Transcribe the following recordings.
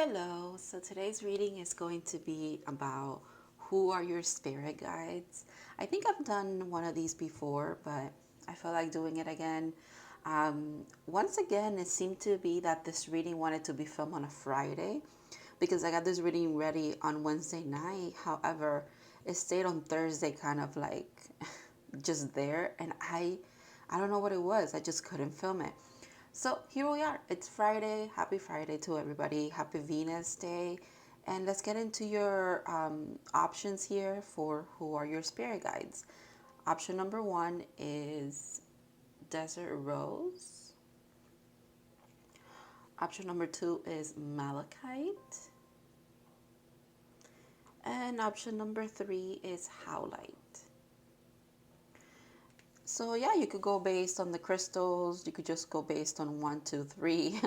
Hello, so today's reading is going to be about who are your spirit guides. I think I've done one of these before, but I feel like doing it again. Once again, it seemed to be that this reading wanted to be filmed on a Friday because I got this reading ready on Wednesday night. However, it stayed on Thursday kind of like just there, and I don't know what it was. I just couldn't film it. So here we are. It's Friday. Happy Friday to everybody. Happy Venus Day. And let's get into your options here for who are your spirit guides. Option number one is Desert Rose. Option number two is Malachite. And option number three is Howlite. So yeah, you could go based on the crystals. You could just go based on 1, 2, 3.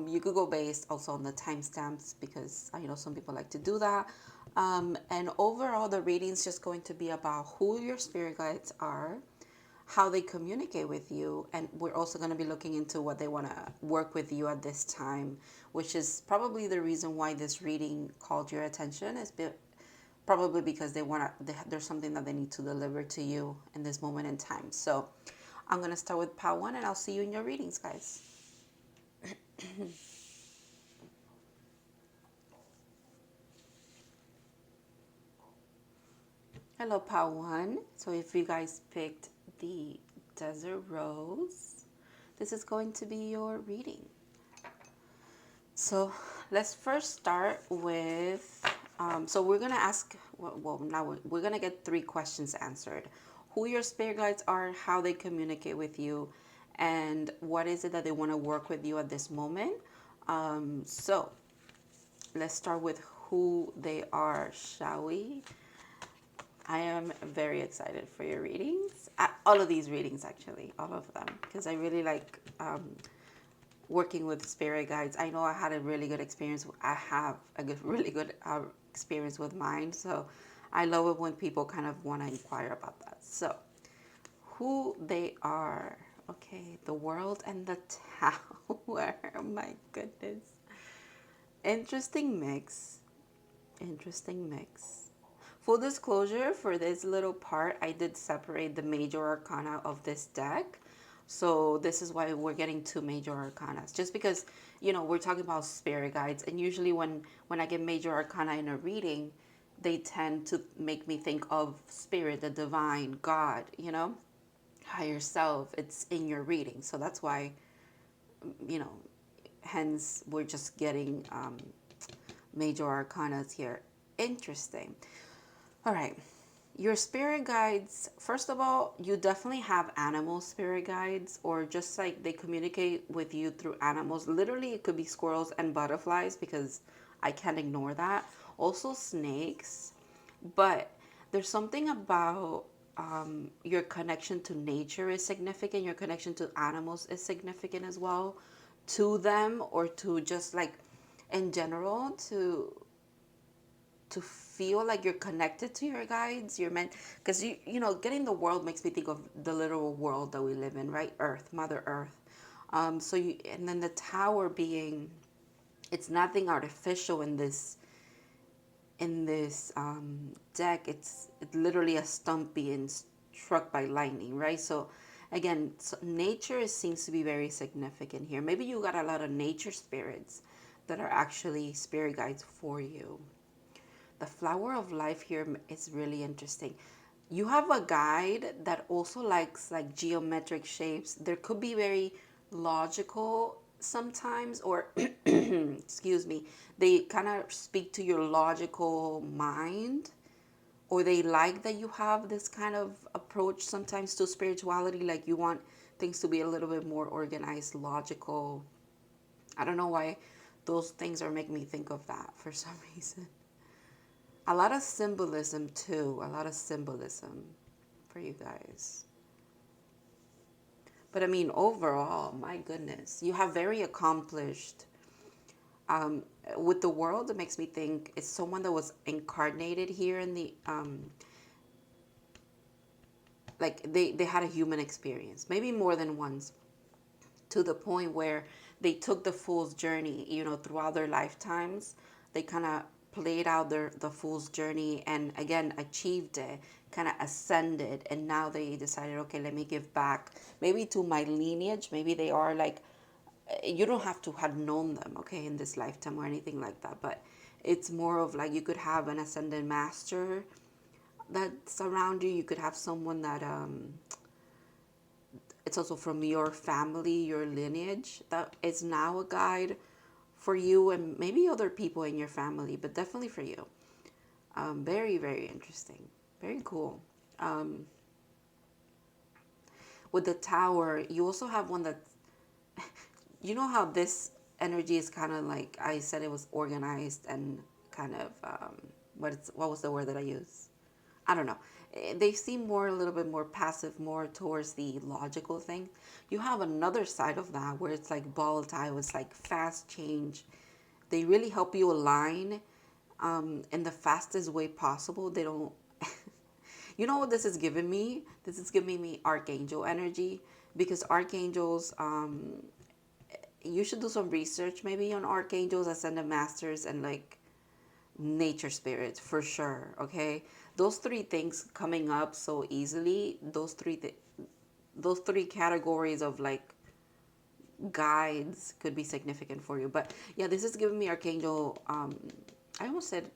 You could go based also on the timestamps because I know some people like to do that. And overall, the reading's just going to be about who your spirit guides are, how they communicate with you, and we're also going to be looking into what they want to work with you at this time, which is probably the reason why this reading called your attention. Is probably because there's something that they need to deliver to you in this moment in time. So I'm going to start with pile one, and I'll see you in your readings, guys. Hello, pile one. So if you guys picked the Desert Rose, this is going to be your reading. So let's first start with, so we're going to ask, well, now we're going to get 3 questions answered. Who your spirit guides are, how they communicate with you, and what is it that they want to work with you at this moment. So let's start with who they are, shall we? I am very excited for your readings. All of these readings, actually, all of them, because I really like working with spirit guides. I know I had a really good experience. I have a really good experience with mine. So I love it when people kind of want to inquire about that. So who they are. Okay, the World and the Tower. Oh my goodness. Interesting mix. Interesting mix. Full disclosure, for this little part, I did separate the major arcana of this deck. So this is why we're getting 2 major arcanas. Just because, you know, we're talking about spirit guides. And usually when I get major arcana in a reading, they tend to make me think of spirit, the divine, God, you know, higher self. It's in your reading. So that's why, you know, hence we're just getting major arcanas here. Interesting. All right. Your spirit guides, first of all, you definitely have animal spirit guides, or just like they communicate with you through animals. Literally, it could be squirrels and butterflies because I can't ignore that. Also, snakes. But there's something about your connection to nature is significant. Your connection to animals is significant as well, to them, or to just like in general, to feel like you're connected to your guides. You're meant, because you know, getting the world makes me think of the literal world that we live in, right? Earth, Mother Earth. So you, and then the tower being, it's nothing artificial in this deck. It's literally a stump being struck by lightning, right? So again, so nature seems to be very significant here. Maybe you got a lot of nature spirits that are actually spirit guides for you. The flower of life here is really interesting. You have a guide that also likes like geometric shapes. There could be very logical sometimes, or excuse me, they kind of speak to your logical mind, or they like that you have this kind of approach sometimes to spirituality, like you want things to be a little bit more organized, logical. I don't know why those things are making me think of that for some reason. A lot of symbolism too, a lot of symbolism for you guys. But I mean, overall, my goodness, you have very accomplished. With the world, it makes me think it's someone that was incarnated here in the, like they had a human experience, maybe more than once, to the point where they took the fool's journey, you know, throughout their lifetimes. They kind of played out the fool's journey and again achieved it, kind of ascended, and now they decided, okay, let me give back maybe to my lineage. Maybe they are like, you don't have to have known them, okay, in this lifetime or anything like that, but it's more of like you could have an ascended master that's around you. You could have someone that it's also from your family, your lineage, that is now a guide for you and maybe other people in your family, but definitely for you. Very, very interesting. Very cool. Um, with the tower, you also have one that, you know how this energy is kind of like, I said it was organized and kind of, what was the word that I used? I don't know. They seem more a little bit more passive, more towards the logical thing. You have another side of that where it's like volatile, it's like fast change. They really help you align in the fastest way possible. They don't, you know what this is giving me? This is giving me archangel energy, because archangels, you should do some research maybe on archangels, ascended masters, and like nature spirits for sure. Okay, those three things coming up so easily, those three categories of like guides could be significant for you. But yeah, this is giving me archangel, I almost said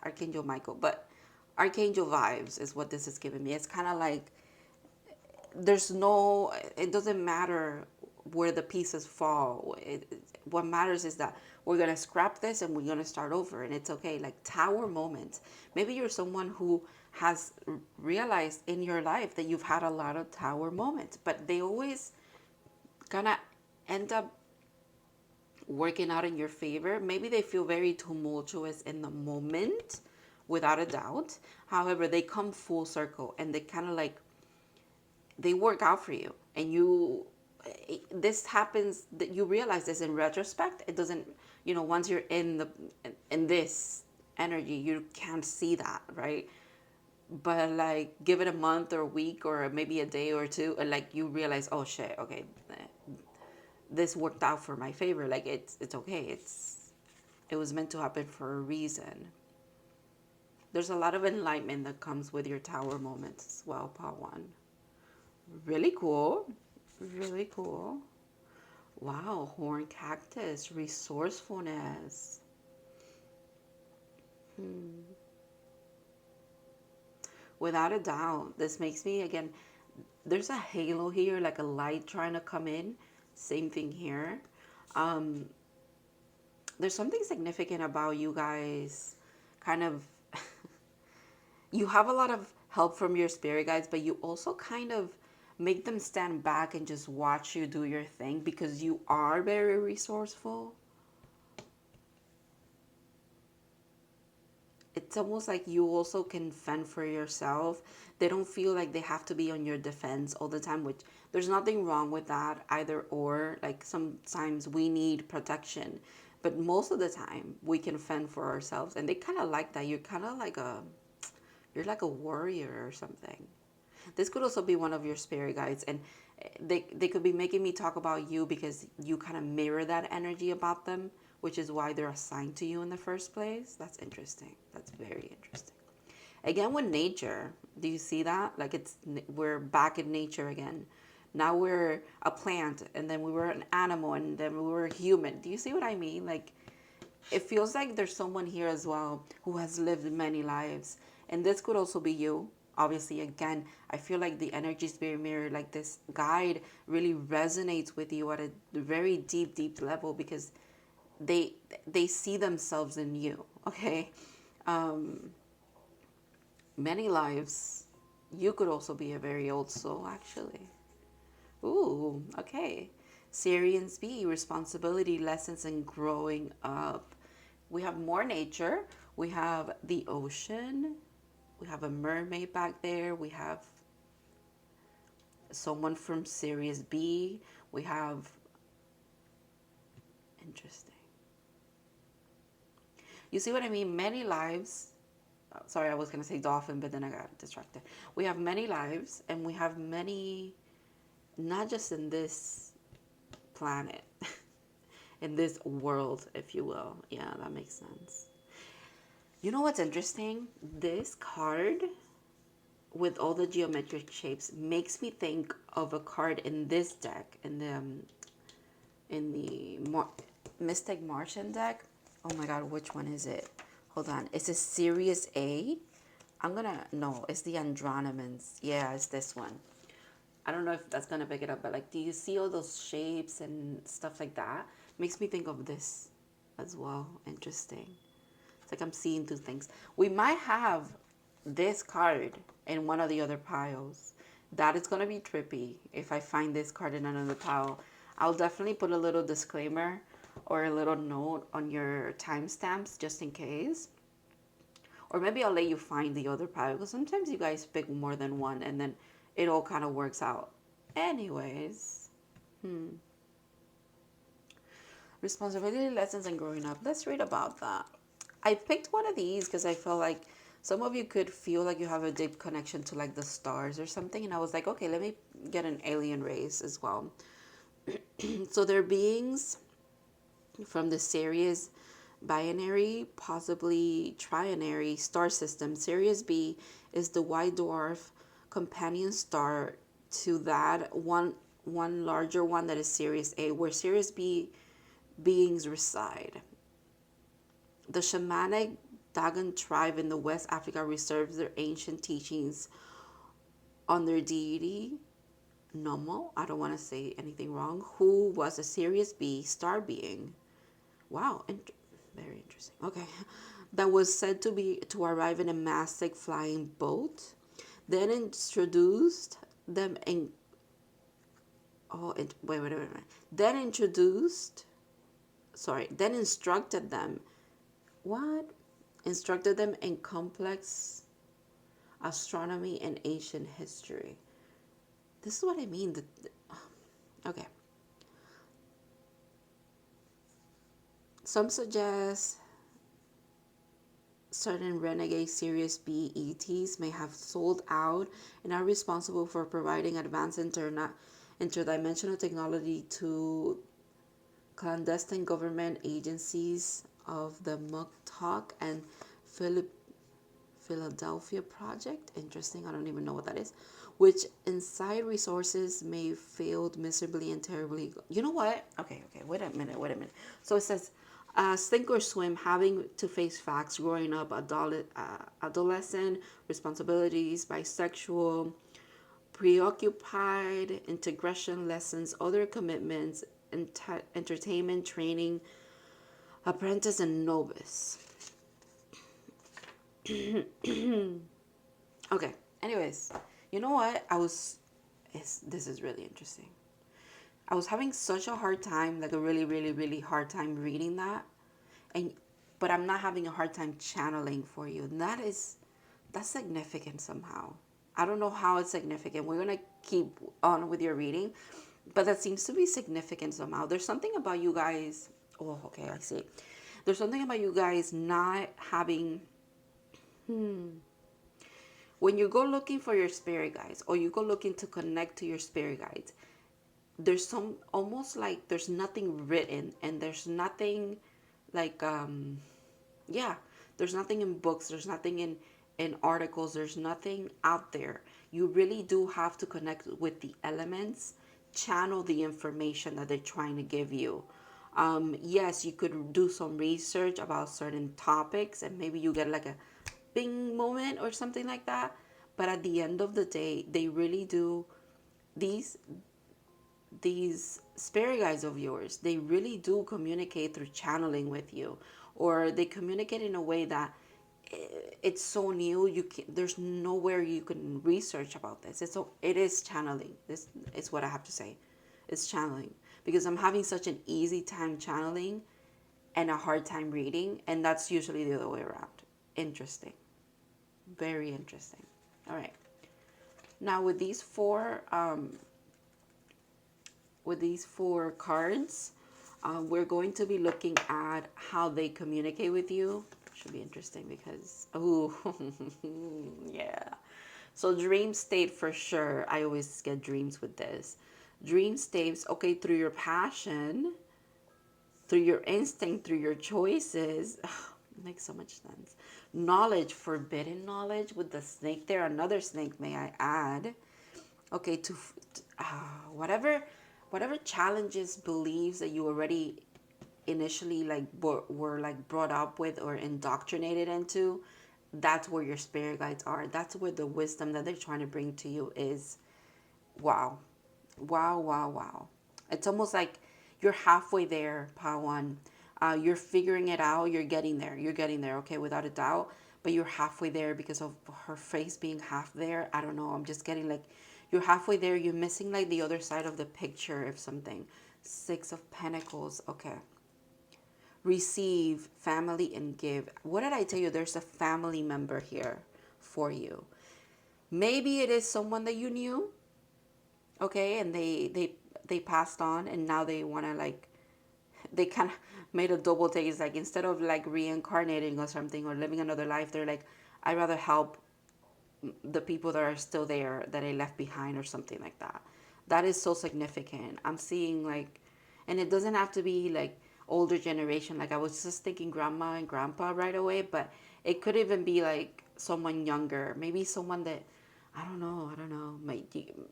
archangel Michael, but archangel vibes is what this is giving me. It's kind of like there's no, it doesn't matter where the pieces fall. What matters is that we're going to scrap this and we're going to start over, and it's okay. Like tower moments. Maybe you're someone who has realized in your life that you've had a lot of tower moments, but they always kind of end up working out in your favor. Maybe they feel very tumultuous in the moment, without a doubt. However, they come full circle and they kind of like, they work out for you, and you, this happens that you realize this in retrospect. It doesn't, you know, once you're in this energy, you can't see that, right? But like give it a month or a week or maybe a day or two, and like you realize, oh shit, okay, this worked out for my favor. Like it's okay. It was meant to happen for a reason. There's a lot of enlightenment that comes with your tower moments as well, part one. Really cool. Really cool. Wow, horn cactus, resourcefulness. Without a doubt, this makes me, again, there's a halo here, like a light trying to come in. Same thing here. Um, there's something significant about you guys, kind of, you have a lot of help from your spirit guides, but you also kind of make them stand back and just watch you do your thing because you are very resourceful. It's almost like you also can fend for yourself. They don't feel like they have to be on your defense all the time, which there's nothing wrong with that either or. Like sometimes we need protection, but most of the time we can fend for ourselves, and they kind of like that. You're kind of like a, you're like a warrior or something. This could also be one of your spirit guides, and they could be making me talk about you because you kind of mirror that energy about them, which is why they're assigned to you in the first place. That's interesting. That's very interesting. Again, with nature, do you see that? Like we're back in nature again. Now we're a plant, and then we were an animal, and then we were a human. Do you see what I mean? Like it feels like there's someone here as well who has lived many lives, and this could also be you. Obviously, again, I feel like the energy spirit mirror, like this guide, really resonates with you at a very deep, deep level because they they see themselves in you. Okay, um, many lives. You could also be a very old soul, actually. Ooh, okay. Syrians B, responsibility, lessons, and growing up. We have more nature. We have the ocean. We have a mermaid back there. We have someone from Sirius B. We have, interesting. You see what I mean? Many lives. Sorry, I was going to say dolphin, but then I got distracted. We have many lives, and we have many, not just in this planet. in this world, if you will. Yeah, that makes sense. You know what's interesting? This card with all the geometric shapes makes me think of a card in this deck, in the Mystic Martian deck. Oh my god, which one is it? Hold on. It's a Series A. No, it's the Andromedans. Yeah, it's this one. I don't know if that's gonna pick it up, but like, do you see all those shapes and stuff like that? Makes me think of this as well. Interesting. It's like I'm seeing two things. We might have this card in one of the other piles. That is gonna be trippy if I find this card in another pile. I'll definitely put a little disclaimer or a little note on your timestamps just in case. Or maybe I'll let you find the other pile, because sometimes you guys pick more than one and then it all kind of works out. Anyways, responsibility, lessons, and growing up. Let's read about that. I picked one of these because I felt like some of you could feel like you have a deep connection to like the stars or something. And I was like, okay, let me get an alien race as well. So they're beings from the Sirius binary, possibly trinary star system. Sirius B is the white dwarf companion star to that one larger one that is Sirius A, where Sirius B beings reside. The shamanic Dagon tribe in the West Africa reserves their ancient teachings on their deity Nomo, I don't want to say anything wrong, who was a Sirius B star being. Wow, very interesting. Okay, that was said to arrive in a massive flying boat, then introduced them in. Oh, wait. Then instructed them. What? Instructed them in complex astronomy and ancient history. This is what I mean. Okay. Some suggest certain renegade Sirius B ETs may have sold out and are responsible for providing advanced interdimensional technology to clandestine government agencies of the Muktak and Philadelphia Project. Interesting. I don't even know what that is. Which inside resources may failed miserably and terribly. You know what? Okay. Wait a minute. So it says, sink or swim, having to face facts, growing up, adolescent, responsibilities, bisexual, preoccupied, integration lessons, other commitments, entertainment, training, apprentice, and novice. Okay, anyways, you know what? This is really interesting. I was having such a hard time, like a really, really, really hard time reading that. But I'm not having a hard time channeling for you. And that's significant somehow. I don't know how it's significant. We're going to keep on with your reading. But that seems to be significant somehow. There's something about you guys. Oh, okay, I see. There's something about you guys not having. When you go looking for your spirit guides, or you go looking to connect to your spirit guides, there's some almost like there's nothing written, and there's nothing like there's nothing in books, there's nothing in articles, there's nothing out there. You really do have to connect with the elements, channel the information that they're trying to give you. Yes, you could do some research about certain topics, and maybe you get like a bing moment or something like that. But at the end of the day, they really do, these spirit guides of yours, they really do communicate through channeling with you, or they communicate in a way that it's so new, there's nowhere you can research about this. It is channeling. This is what I have to say. It's channeling, because I'm having such an easy time channeling and a hard time reading, and that's usually the other way around. Interesting. Very interesting. All right. Now with these four cards, we're going to be looking at how they communicate with you. Should be interesting because, oh, yeah. So dream state for sure. I always get dreams with this. Dream states, okay, through your passion, through your instinct, through your choices. It makes so much sense. Knowledge, forbidden knowledge with the snake there, another snake, may I add. Okay, whatever challenges, beliefs that you already initially like were like brought up with or indoctrinated into, that's where your spirit guides are. That's where the wisdom that they're trying to bring to you is. Wow. Wow, wow, wow. It's almost like you're halfway there, Pawan. You're figuring it out. You're getting there. You're getting there, okay, without a doubt. But you're halfway there because of her face being half there. I don't know. I'm just getting like you're halfway there. You're missing like the other side of the picture of something. Six of Pentacles. Okay. Receive, family, and give. What did I tell you? There's a family member here for you. Maybe it is someone that you knew, okay, and they passed on, and now they want to like, they kind of made a double take. It's like instead of like reincarnating or something or living another life, they're like, I'd rather help the people that are still there that I left behind or something like that. That is so significant. I'm seeing like, and it doesn't have to be like older generation. Like I was just thinking grandma and grandpa right away, but it could even be like someone younger, maybe someone that I don't know. I don't know.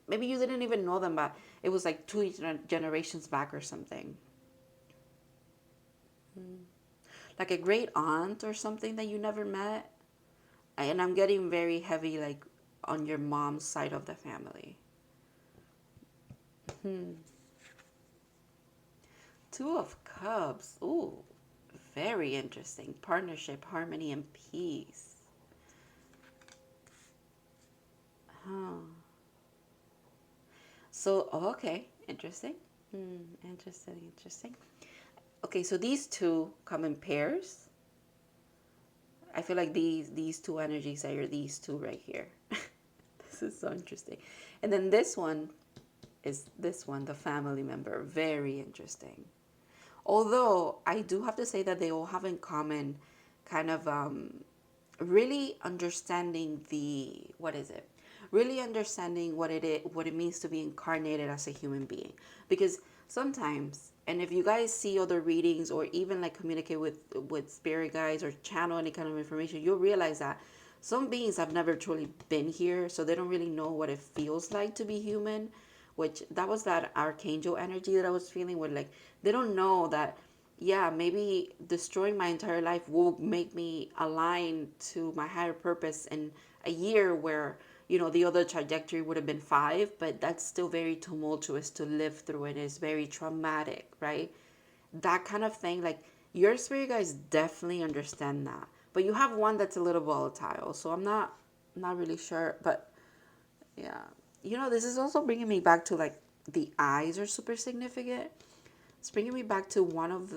Maybe you didn't even know them, but it was like two generations back or something. Like a great aunt or something that you never met. And I'm getting very heavy, like on your mom's side of the family. Two of Cups. Ooh, very interesting. Partnership, harmony, and peace. Huh. So, okay, interesting. Interesting, interesting. Okay, so these two come in pairs. I feel like these two energies are these two right here. This is so interesting. And then this one is this one, the family member. Very interesting. Although I do have to say that they all have in common kind of really understanding the, what is it? Really understanding what what it means to be incarnated as a human being. Because sometimes, and if you guys see other readings or even like communicate with spirit guides or channel any kind of information, you'll realize that some beings have never truly been here, so they don't really know what it feels like to be human. Which that was that archangel energy that I was feeling with, like they don't know that, yeah, maybe destroying my entire life will make me align to my higher purpose in a year where, you know, the other trajectory would have been 5, but that's still very tumultuous to live through and it's very traumatic, right? That kind of thing, like your spirit guys definitely understand that. But you have one that's a little volatile, so I'm not really sure, but yeah. You know, this is also bringing me back to like the eyes are super significant. It's bringing me back to one of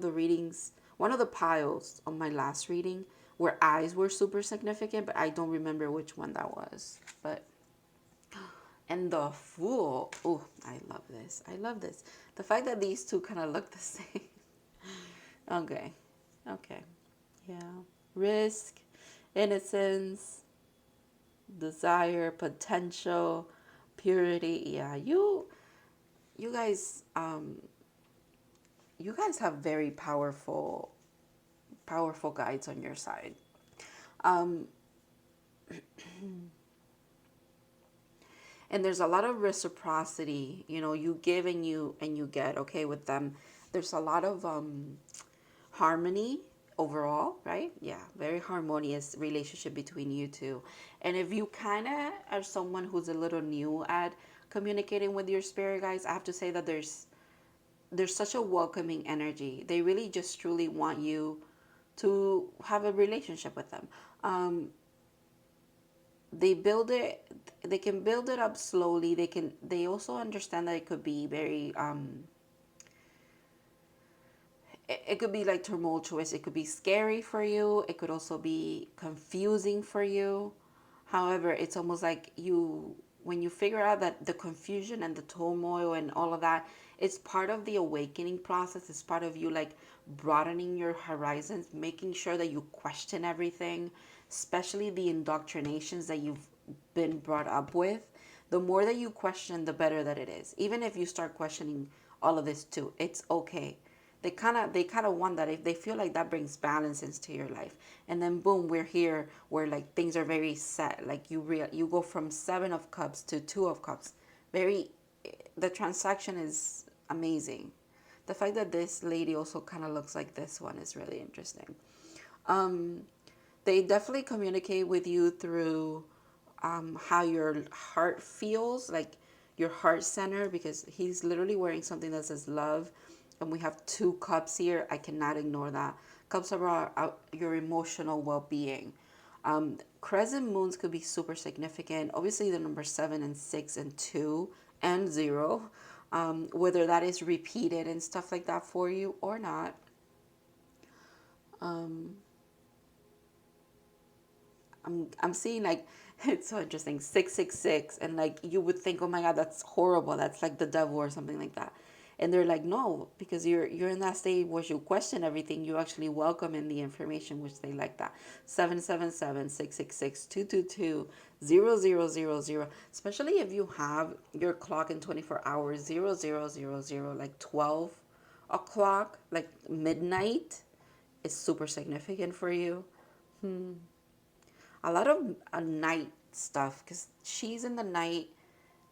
the readings, one of the piles on my last reading where eyes were super significant, but I don't remember which one that was. But and the Fool. Oh, I love this. I love this. The fact that these two kind of look the same. Okay. Okay. Yeah. Risk, innocence, desire, potential, purity. Yeah, you guys you guys have very powerful guides on your side. Um and there's a lot of reciprocity, you know, you give and you get, okay, with them. There's a lot of harmony overall, right? Yeah, very harmonious relationship between you two. And if you kind of are someone who's a little new at communicating with your spirit guides, I have to say that there's such a welcoming energy. They really just truly want you to have a relationship with them. Um, they build it. They can build it up slowly. They also understand that it could be very it could be like tumultuous. It could be scary for you. It could also be confusing for you. However, it's almost like when you figure out that the confusion and the turmoil and all of that, it's part of the awakening process. It's part of you like broadening your horizons, making sure that you question everything, especially the indoctrinations that you've been brought up with. The more that you question, the better that it is. Even if you start questioning all of this too, it's okay, they kind of want that. If they feel like that brings balance into your life, and then boom, we're here where like things are very set. Like you go from 7 of cups to 2 of cups. Very, the transaction is amazing. The fact that this lady also kind of looks like this one is really interesting. um they definitely communicate with you through how your heart feels, like your heart center, because he's literally wearing something that says love, and we have 2 cups here. I cannot ignore that. Cups are about your emotional well-being. Crescent moons could be super significant. Obviously, the number 7 and 6 and 2 and 0, whether that is repeated and stuff like that for you or not. Um, I'm seeing like it's so interesting, 666, and like you would think, oh my god, that's horrible, that's like the devil or something like that. And they're like, no, because you're in that state where you question everything, you actually welcome in the information, which they like that. 777, 666, 222, 0000. Especially if you have your clock in 24 hours, 0000, like 12 o'clock, like midnight, is super significant for you. A lot of night stuff, because she's in the night.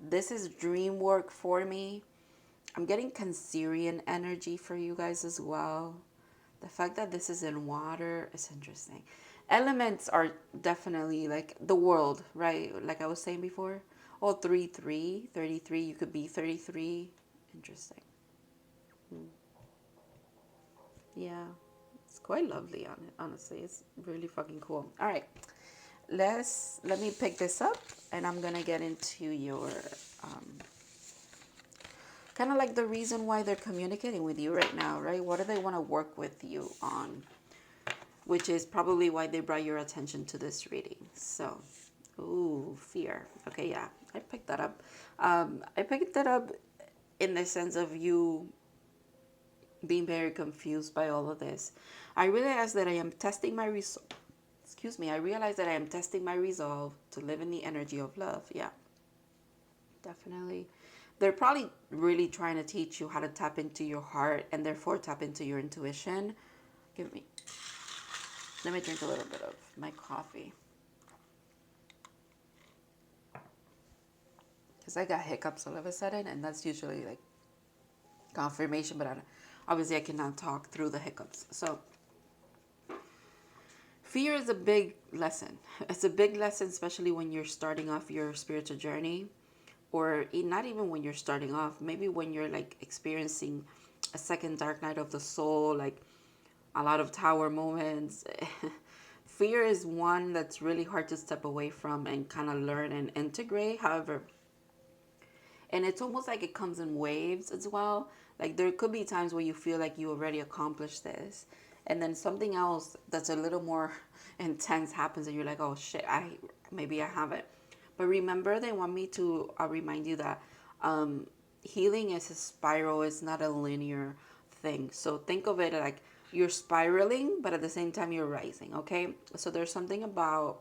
This is dream work for me. I'm getting Cancerian energy for you guys as well. The fact that this is in water is interesting. Elements are definitely like the world, right? Like I was saying before. Oh, 33, 33. You could be 33. Interesting. Yeah, it's quite lovely on it, honestly. It's really fucking cool. All right. Let me pick this up, and I'm gonna get into your kind of like the reason why they're communicating with you right now, right? What do they want to work with you on? Which is probably why they brought your attention to this reading. So, ooh, fear. Okay, yeah, I picked that up. I picked that up in the sense of you being very confused by all of this. I realize that I am testing my resolve. Excuse me. I realize that I am testing my resolve to live in the energy of love. Yeah, definitely. They're probably really trying to teach you how to tap into your heart and therefore tap into your intuition. Let me drink a little bit of my coffee, because I got hiccups all of a sudden, and that's usually like confirmation, but obviously I cannot talk through the hiccups. So fear is a big lesson. It's a big lesson, especially when you're starting off your spiritual journey, or not even when you're starting off, maybe when you're like experiencing a second dark night of the soul, like a lot of tower moments. Fear is one that's really hard to step away from and kind of learn and integrate. However, and it's almost like it comes in waves as well. Like there could be times where you feel like you already accomplished this, and then something else that's a little more intense happens, and you're like, oh shit, maybe I haven't. But remember, they want me to remind you that healing is a spiral. It's not a linear thing. So think of it like you're spiraling, but at the same time you're rising. Okay, so there's something about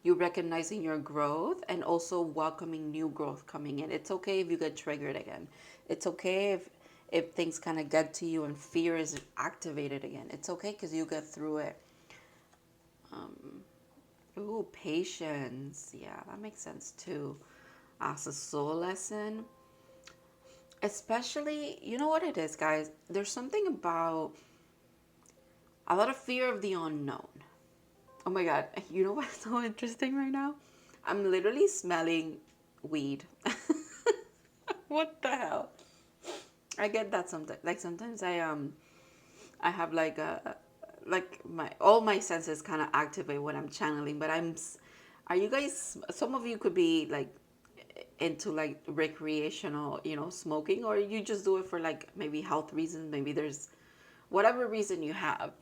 you recognizing your growth and also welcoming new growth coming in. It's okay if you get triggered again. It's okay if things kind of get to you and fear is activated again. It's okay, because you get through it. Ooh, patience. Yeah, that makes sense too. As a soul lesson. Especially, you know what it is, guys? There's something about a lot of fear of the unknown. Oh my god, you know what's so interesting right now? I'm literally smelling weed. What the hell? I get that sometimes. Like sometimes I have like my all my senses kind of activate when I'm channeling. But are you guys? Some of you could be like into like recreational, smoking, or you just do it for like maybe health reasons. Maybe there's whatever reason you have.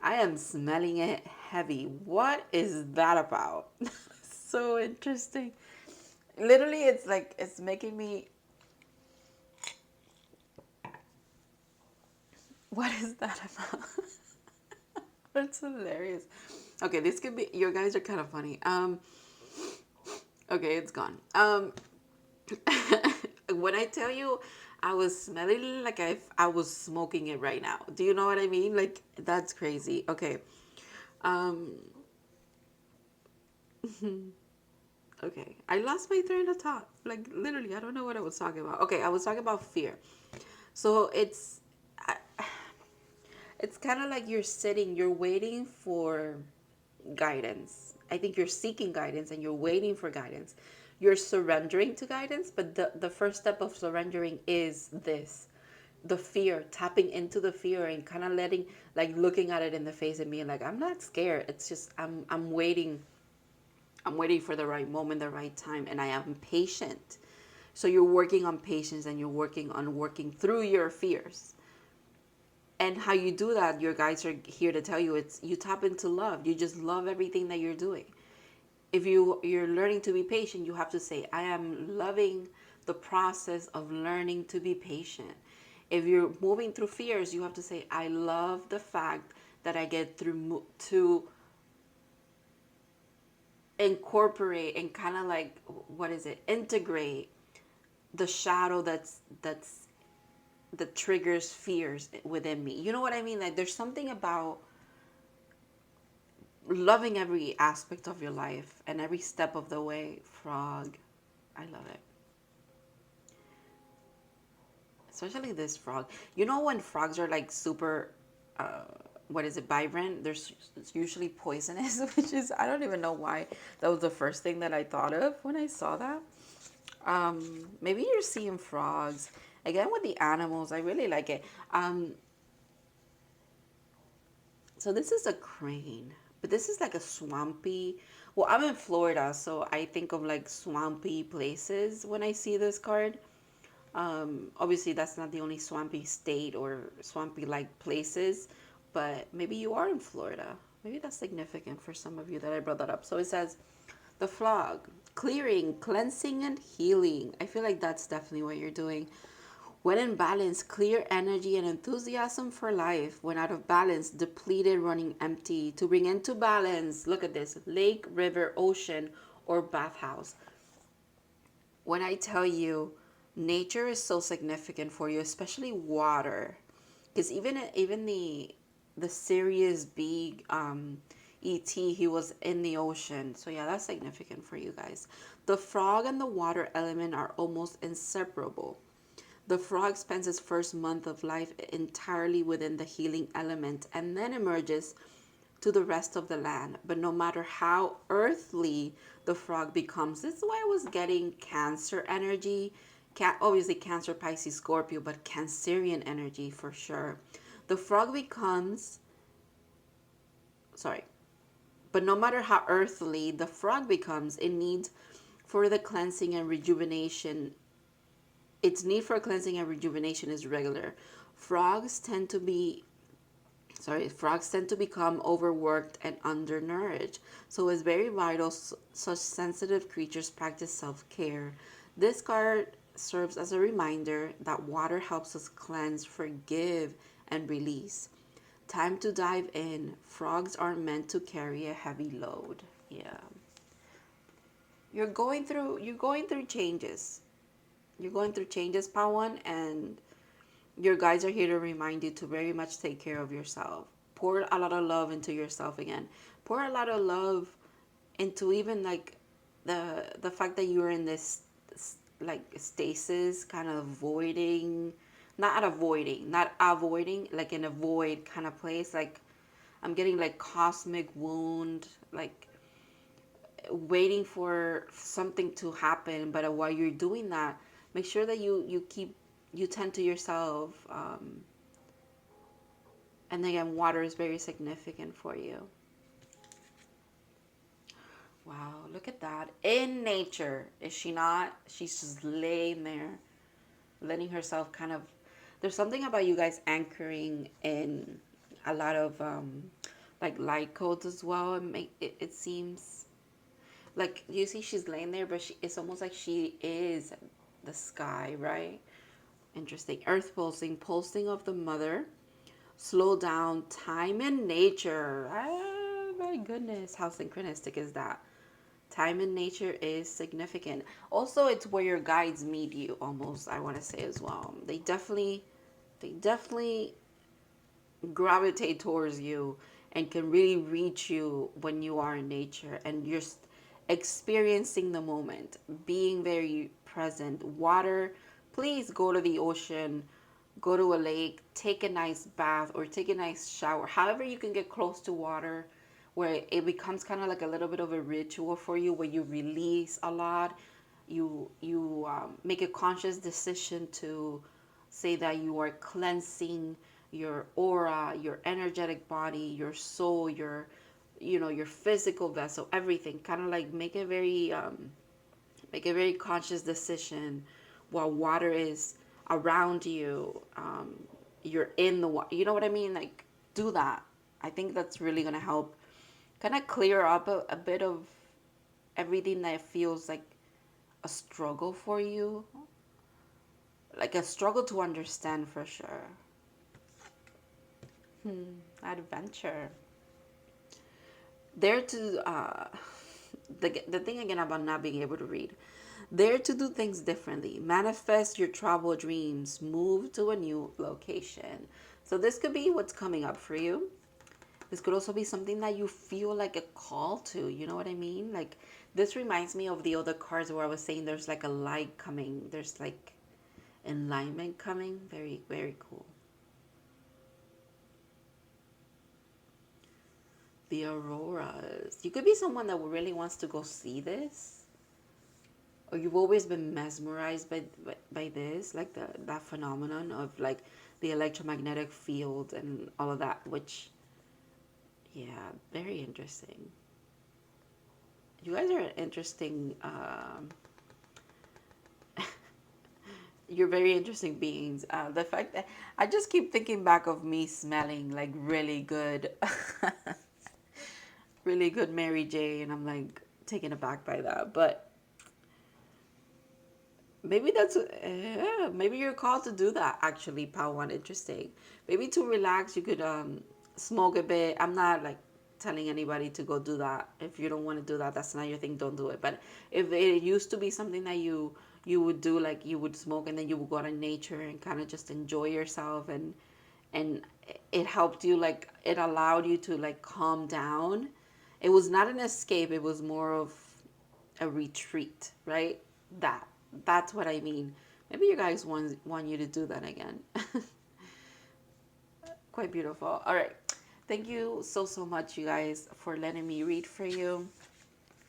I am smelling it heavy. What is that about? So interesting. Literally, it's like it's making me. What is that about? That's hilarious. Okay, this could be. Your guys are kind of funny. Okay, it's gone. When I tell you, I was smelling like I was smoking it right now. Do you know what I mean? Like, that's crazy. Okay. Um, okay. I lost my train of thought. Like, literally, I don't know what I was talking about. Okay, I was talking about fear. So it's kind of like you're sitting, you're waiting for guidance. I think you're seeking guidance and you're waiting for guidance. You're surrendering to guidance, but the first step of surrendering is this, the fear, tapping into the fear and kind of letting, like looking at it in the face and being like, I'm not scared. It's just I'm waiting. I'm waiting for the right moment, the right time, and I am patient. So you're working on patience and you're working on working through your fears. And how you do that, your guides are here to tell you, it's you tap into love. You just love everything that you're doing. If you're learning to be patient, you have to say, I am loving the process of learning to be patient. If you're moving through fears, you have to say, I love the fact that I get through to incorporate and kind of like, what is it, integrate the shadow that triggers fears within me. You know what I mean? Like, there's something about loving every aspect of your life and every step of the way. Frog, I love it. Especially this frog. You know when frogs are like super, uh, what is it, vibrant? There's it's usually poisonous, which is, I don't even know why that was the first thing that I thought of when I saw that. Maybe you're seeing frogs. Again, with the animals, I really like it. So this is a crane, but this is like a swampy. Well, I'm in Florida, so I think of like swampy places when I see this card. Obviously, that's not the only swampy state or swampy like places, but maybe you are in Florida. Maybe that's significant for some of you that I brought that up. So it says the frog, clearing, cleansing, and healing. I feel like that's definitely what you're doing. When in balance, clear energy and enthusiasm for life. When out of balance, depleted, running empty. To bring into balance, look at this, lake, river, ocean, or bathhouse. When I tell you nature is so significant for you, especially water, because even the Sirius B ET, he was in the ocean. So yeah, that's significant for you guys. The frog and the water element are almost inseparable. The frog spends his first month of life entirely within the healing element and then emerges to the rest of the land. But no matter how earthly the frog becomes, this is why I was getting Cancer energy. Obviously, Cancer, Pisces, Scorpio, but Cancerian energy for sure. The frog becomes, sorry, but no matter how earthly the frog becomes, it needs for the cleansing and rejuvenation its need for cleansing and rejuvenation is regular. Frogs tend to be frogs tend to become overworked and undernourished. So it's very vital such sensitive creatures practice self-care. This card serves as a reminder that water helps us cleanse, forgive, and release. Time to dive in. Frogs aren't meant to carry a heavy load. Yeah. You're going through changes. You're going through changes, Pawan, and your guides are here to remind you to very much take care of yourself. Pour a lot of love into yourself again. Pour a lot of love into even like the fact that you're in this like stasis, kind of not avoiding, like in a void kind of place. Like I'm getting like cosmic wound, like waiting for something to happen. But while you're doing that, make sure that you tend to yourself. And again, water is very significant for you. Wow, look at that. In nature, is she not? She's just laying there, letting herself kind of. There's something about you guys anchoring in a lot of like light codes as well. It seems like you see she's laying there, but it's almost like she is the sky, right? Interesting. Earth pulsing of the mother. Slow down, time and nature. Ah, my goodness, how synchronistic is that? Time in nature is significant. Also, it's where your guides meet you, almost, I want to say as well. They definitely gravitate towards you and can really reach you when you are in nature and you're experiencing the moment, being very present. Water, please go to the ocean, go to a lake, take a nice bath or take a nice shower. However, you can get close to water where it becomes kind of like a little bit of a ritual for you, where you release a lot. You make a conscious decision to say that you are cleansing your aura, your energetic body, your soul, your physical vessel, everything. Kind of like make a very conscious decision while water is around you. You're in the water. You know what I mean? Like, do that. I think that's really gonna help kind of clear up a bit of everything that feels like a struggle for you, like a struggle to understand for sure. Adventure. There to the thing again about not being able to read. There to do things differently. Manifest your travel dreams. Move to a new location. So this could be what's coming up for you. This could also be something that you feel like a call to. You know what I mean? Like, this reminds me of the other cards where I was saying there's like a light coming. There's like enlightenment coming. Very, very cool. The auroras. You could be someone that really wants to go see this, or you've always been mesmerized by this, like that phenomenon of like the electromagnetic field and all of that. Which, yeah, very interesting. You guys are interesting. You're very interesting beings. The fact that I just keep thinking back of me smelling like really good, really good Mary J, and I'm like taken aback by that. But maybe that's maybe you're called to do that. Actually, Power One, interesting. Maybe to relax, you could smoke a bit. I'm not like telling anybody to go do that. If you don't want to do that, that's not your thing. Don't do it. But if it used to be something that you would do, like you would smoke and then you would go out in nature and kind of just enjoy yourself, and it helped you, like it allowed you to like calm down. It was not an escape. It was more of a retreat, right? That that's what I mean. Maybe you guys want you to do that again. Quite beautiful. All right. Thank you so much, you guys, for letting me read for you.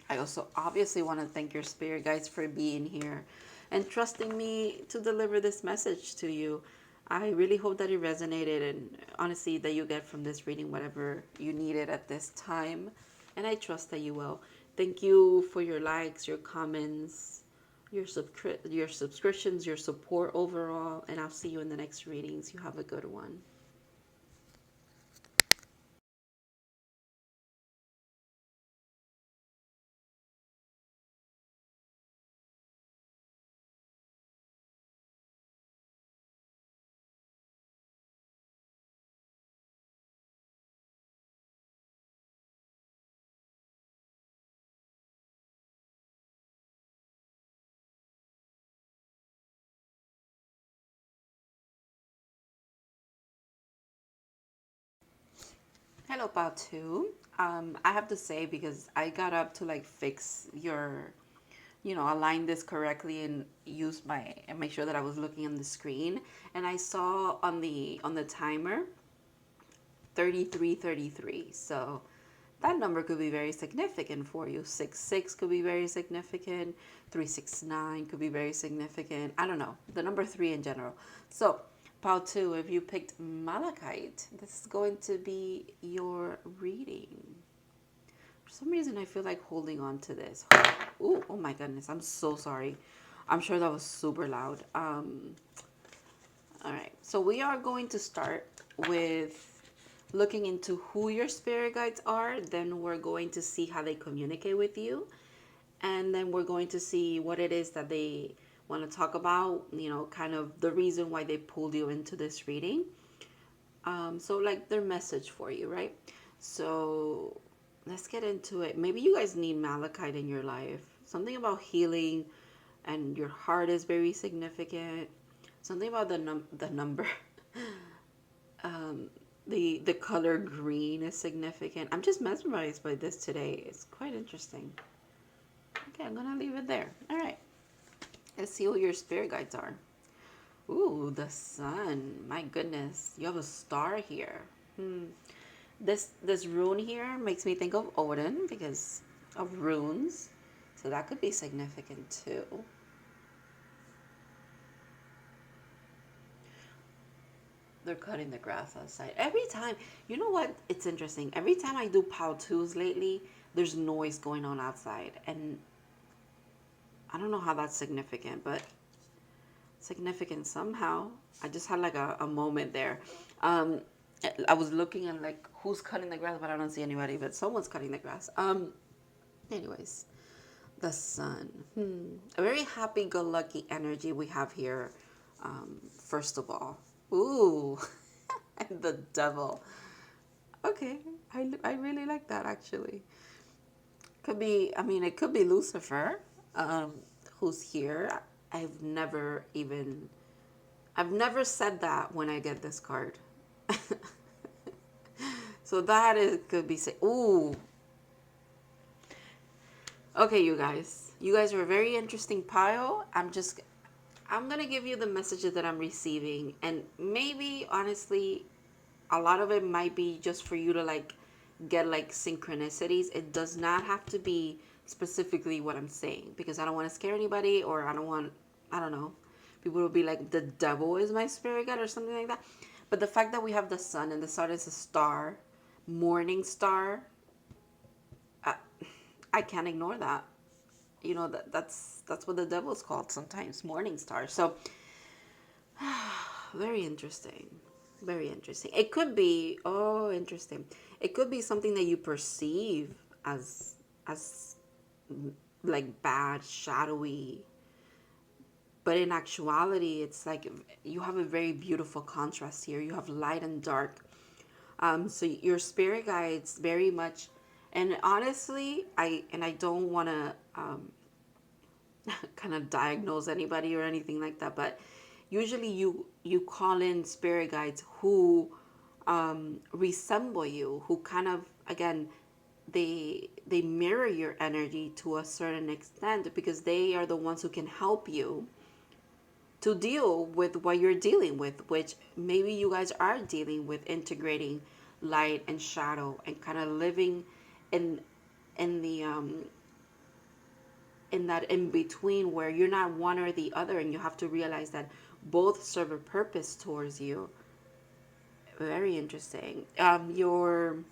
I also obviously want to thank your spirit guides for being here and trusting me to deliver this message to you. I really hope that it resonated, and honestly that you get from this reading whatever you needed at this time. And I trust that you will. Thank you for your likes, your comments, your subscriptions, your support overall, and I'll see you in the next readings. You have a good one. Hello, Batu. I have to say, because I got up to like fix your, align this correctly and use my and make sure that I was looking on the screen, and I saw on the timer 3333. So that number could be very significant for you. 66 could be very significant. 369 could be very significant. I don't know. The number 3 in general. So, Pal 2, if you picked Malachite, this is going to be your reading. For some reason, I feel like holding on to this. Ooh, oh my goodness. I'm so sorry. I'm sure that was super loud. All right. So we are going to start with looking into who your spirit guides are. Then we're going to see how they communicate with you. And then we're going to see what it is that they want to talk about, kind of the reason why they pulled you into this reading. So like their message for you, right? So let's get into it. Maybe you guys need malachite in your life. Something about healing, and your heart is very significant. Something about the number. um, the color green is significant. I'm just mesmerized by this today. It's quite interesting. Okay, I'm gonna leave it there. All right. Let's see who your spirit guides are. Ooh, the sun. My goodness, you have a star here. This rune here makes me think of Odin because of runes, so that could be significant too. They're cutting the grass outside every time. You know what? It's interesting. Every time I do POW 2s lately, there's noise going on outside, and I don't know how that's significant, but significant somehow. I just had like a moment there. I was looking at like who's cutting the grass, but I don't see anybody, but someone's cutting the grass. Anyways, the sun. A very happy-go-lucky energy we have here. First of all, ooh, and the devil. Okay, I really like that actually. Could be, I mean, it could be Lucifer, who's here. I've never even, I've never said that when I get this card. So that is, could be, say, ooh. Okay, you guys. You guys are a very interesting pile. I'm going to give you the messages that I'm receiving. And maybe, honestly, a lot of it might be just for you to, like, get, like, synchronicities. It does not have to be specifically what I'm saying. Because I don't want to scare anybody, or I don't know. People will be like, the devil is my spirit guide or something like that. But the fact that we have the sun, and the sun is a star, morning star, I can't ignore that. You know, that's what the devil's called sometimes, morning star. So very interesting. Very interesting. It could be, oh, interesting. It could be something that you perceive as like bad, shadowy. But in actuality, it's like you have a very beautiful contrast here. You have light and dark. So your spirit guides very much, and honestly, I don't want to kind of diagnose anybody or anything like that, but usually you call in spirit guides who resemble you, who kind of, again, they mirror your energy to a certain extent, because they are the ones who can help you to deal with what you're dealing with, which maybe you guys are dealing with, integrating light and shadow and kind of living in the in that in between where you're not one or the other, and you have to realize that both serve a purpose towards you. Very interesting. Your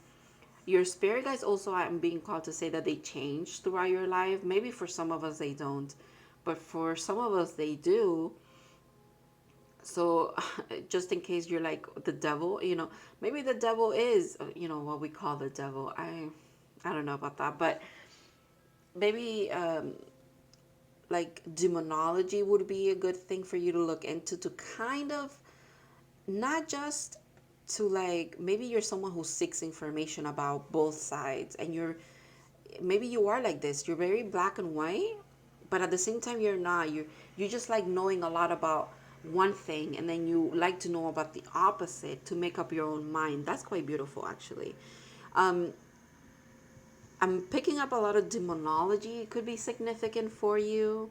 spirit guides also, I'm being called to say that they change throughout your life. Maybe for some of us they don't, but for some of us they do. So just in case you're like the devil, you know, maybe the devil is, you know, what we call the devil. I don't know about that, but maybe like demonology would be a good thing for you to look into, to kind of, not just to, like, maybe you're someone who seeks information about both sides, and maybe you are like this, you're very black and white, but at the same time you're not. You just like knowing a lot about one thing, and then you like to know about the opposite to make up your own mind. That's quite beautiful, actually. um I'm picking up a lot of demonology. It could be significant for you.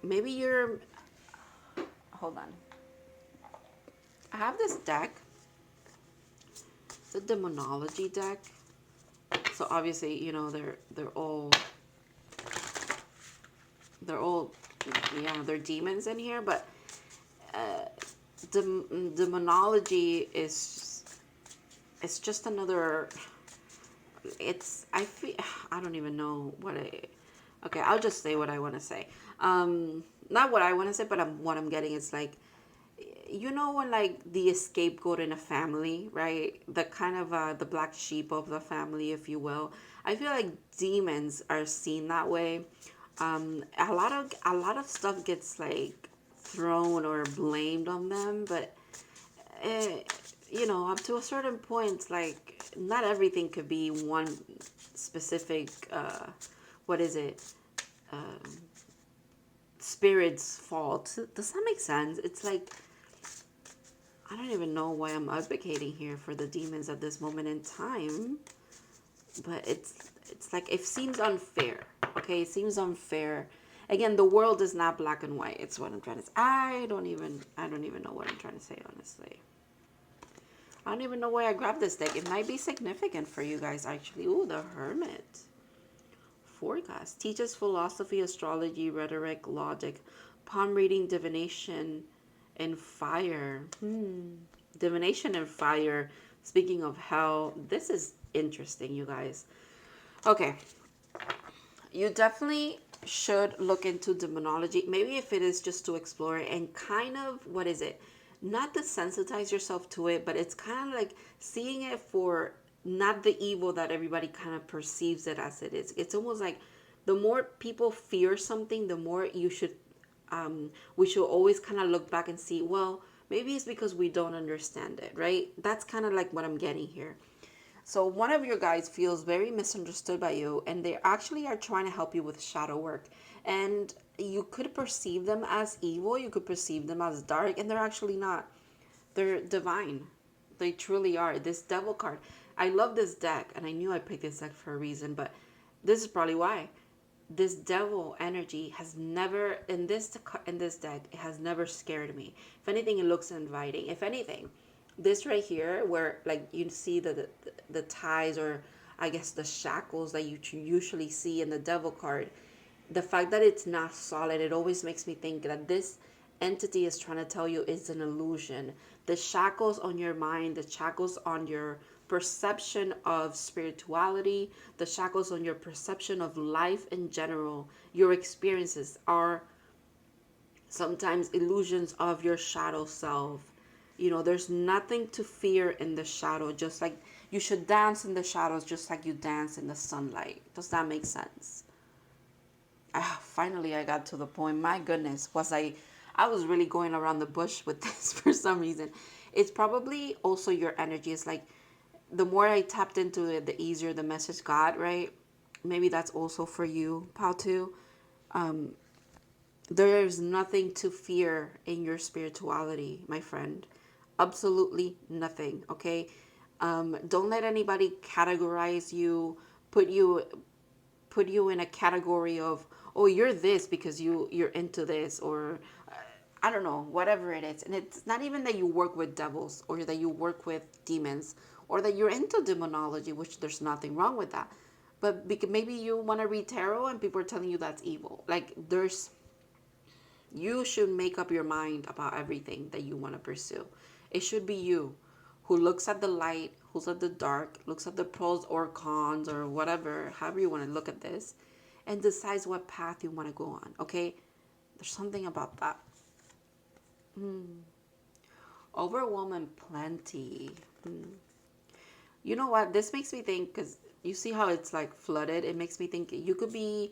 Maybe you're, hold on, I have this deck. It's a demonology deck. So obviously, you know, they're all, yeah, they're demons in here, but demonology is, it's just another, it's, I feel, I don't even know what okay, I'll just say what I want to say. Not what I want to say, but what I'm getting is like, you know, when like the scapegoat in a family, right? The kind of the black sheep of the family, if you will. I feel like demons are seen that way. A lot of stuff gets like thrown or blamed on them, but you know, up to a certain point, like, not everything could be one specific, what is it, um, spirit's fault. Does that make sense? It's like, I don't even know why I'm advocating here for the demons at this moment in time, but it's like, it seems unfair. Okay, it seems unfair. Again, the world is not black and white. It's what I'm trying to say. I don't even know what I'm trying to say, honestly. I don't even know why I grabbed this deck. It might be significant for you guys, actually. Ooh, the Hermit. Forecast. Teaches philosophy, astrology, rhetoric, logic, palm reading, divination, and fire. Divination and fire. Speaking of hell, this is interesting, you guys. Okay. You definitely should look into demonology. Maybe if it is just to explore it and kind of, what is it? Not desensitize yourself to it, but it's kind of like seeing it for not the evil that everybody kind of perceives it as it is. It's almost like the more people fear something, the more you should, we should always kind of look back and see, well, maybe it's because we don't understand it, right? That's kind of like what I'm getting here. So one of your guys feels very misunderstood by you, and they actually are trying to help you with shadow work. And you could perceive them as evil, you could perceive them as dark, and they're actually not. They're divine. They truly are. This devil card. I love this deck, and I knew I picked this deck for a reason, but this is probably why. This devil energy has never in this deck, it has never scared me. If anything, it looks inviting. If anything, this right here, where like you see the ties, or I guess the shackles that you usually see in the devil card, the fact that it's not solid, it always makes me think that this entity is trying to tell you it's an illusion. The shackles on your mind, the shackles on your perception of spirituality, the shackles on your perception of life in general, your experiences are sometimes illusions of your shadow self. You know, there's nothing to fear in the shadow, just like you should dance in the shadows just like you dance in the sunlight. Does that make sense? Finally I got to the point. My goodness, I was really going around the bush with this for some reason. It's probably also your energy. It's like the more I tapped into it, the easier the message got, right? Maybe that's also for you, Pau. There is nothing to fear in your spirituality, my friend. Absolutely nothing, okay? Don't let anybody categorize you, put you put you in a category of, oh, you're this because you're into this, or I don't know, whatever it is. And it's not even that you work with devils or that you work with demons or that you're into demonology, which there's nothing wrong with that. But maybe you want to read tarot and people are telling you that's evil. Like, you should make up your mind about everything that you want to pursue. It should be you who looks at the light, who's at the dark, looks at the pros or cons or whatever, however you want to look at this, and decides what path you want to go on. Okay? There's something about that. Overwhelming plenty. You know what? This makes me think, because you see how it's like flooded. It makes me think you could be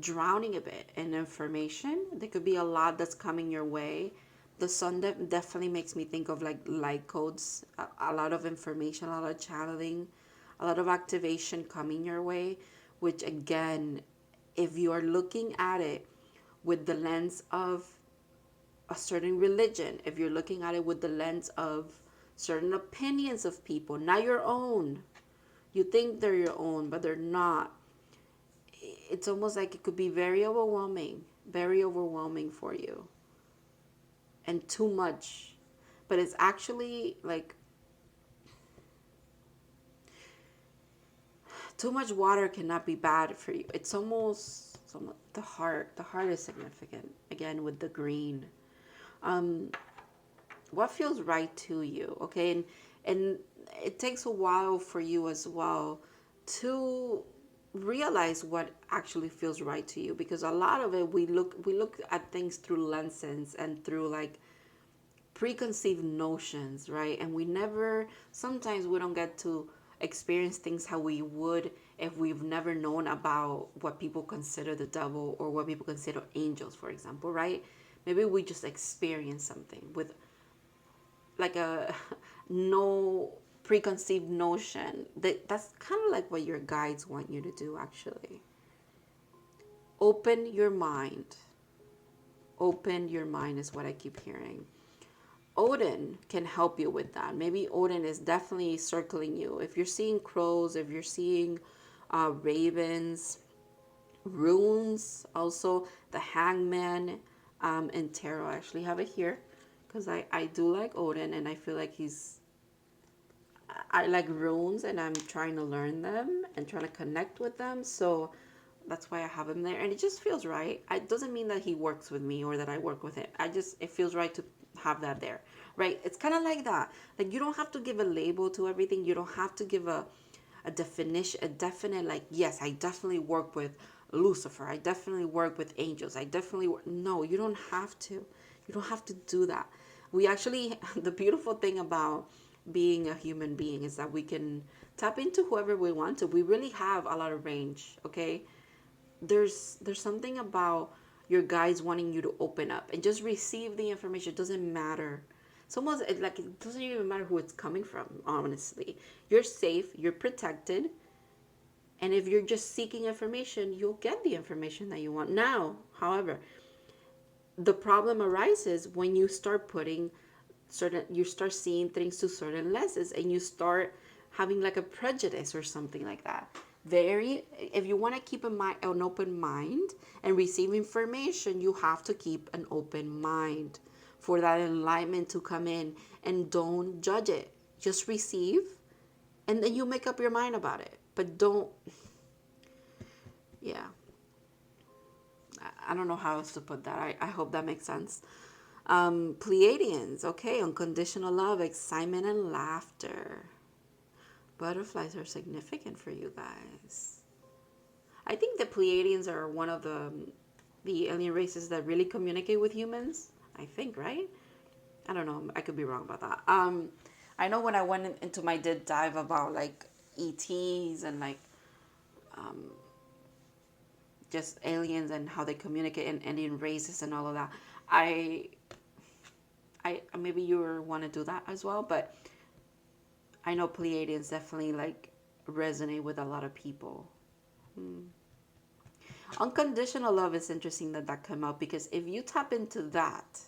drowning a bit in information. There could be a lot that's coming your way. The sun definitely makes me think of like light codes, a lot of information, a lot of channeling, a lot of activation coming your way, which again, if you are looking at it with the lens of a certain religion, if you're looking at it with the lens of certain opinions of people, not your own, you think they're your own, but they're not. It's almost like it could be very overwhelming for you, and too much. But it's actually like too much water cannot be bad for you. It's almost the heart. The heart is significant again with the green. What feels right to you, okay? And it takes a while for you as well to realize what actually feels right to you, because a lot of it, we look at things through lenses and through like preconceived notions, right? And sometimes we don't get to experience things how we would if we've never known about what people consider the devil or what people consider angels, for example, right? Maybe we just experience something with like a no preconceived notion. That's kind of like what your guides want you to do, actually. Open your mind. Open your mind is what I keep hearing. Odin can help you with that. Maybe Odin is definitely circling you. If you're seeing crows, if you're seeing ravens, runes, also the hangman, and tarot. I actually have it here because I do like Odin, and I feel like I like runes, and I'm trying to learn them and trying to connect with them. So that's why I have him there, and it just feels right. It doesn't mean that he works with me or that I work with him. It feels right to have that there, right? It's kind of like that. Like, you don't have to give a label to everything. You don't have to give a definition, a definite, like, yes, I definitely work with Lucifer. I definitely work with angels. I definitely work. No, you don't have to. You don't have to do that. We actually, the beautiful thing about being a human being is that we can tap into whoever we want to. We really have a lot of range, okay? There's something about your guides wanting you to open up and just receive the information. It doesn't matter. It's almost like it doesn't even matter who it's coming from, honestly. You're safe, you're protected, and if you're just seeking information, you'll get the information that you want. Now, however, the problem arises when you start putting you start seeing things to certain lenses, and you start having like a prejudice or something like that. If you want to keep an open mind and receive information, you have to keep an open mind for that enlightenment to come in, and don't judge it. Just receive, and then you make up your mind about it. But don't, yeah. I don't know how else to put that. I hope that makes sense. Pleiadians, okay, unconditional love, excitement, and laughter. Butterflies are significant for you guys. I think the Pleiadians are one of the alien races that really communicate with humans. I think, right? I don't know. I could be wrong about that. I know when I went into my deep dive about like ETs and like just aliens and how they communicate, and alien races and all of that. I maybe you want to do that as well, but I know Pleiadians definitely like resonate with a lot of people. Unconditional love is interesting that came out, because if you tap into that,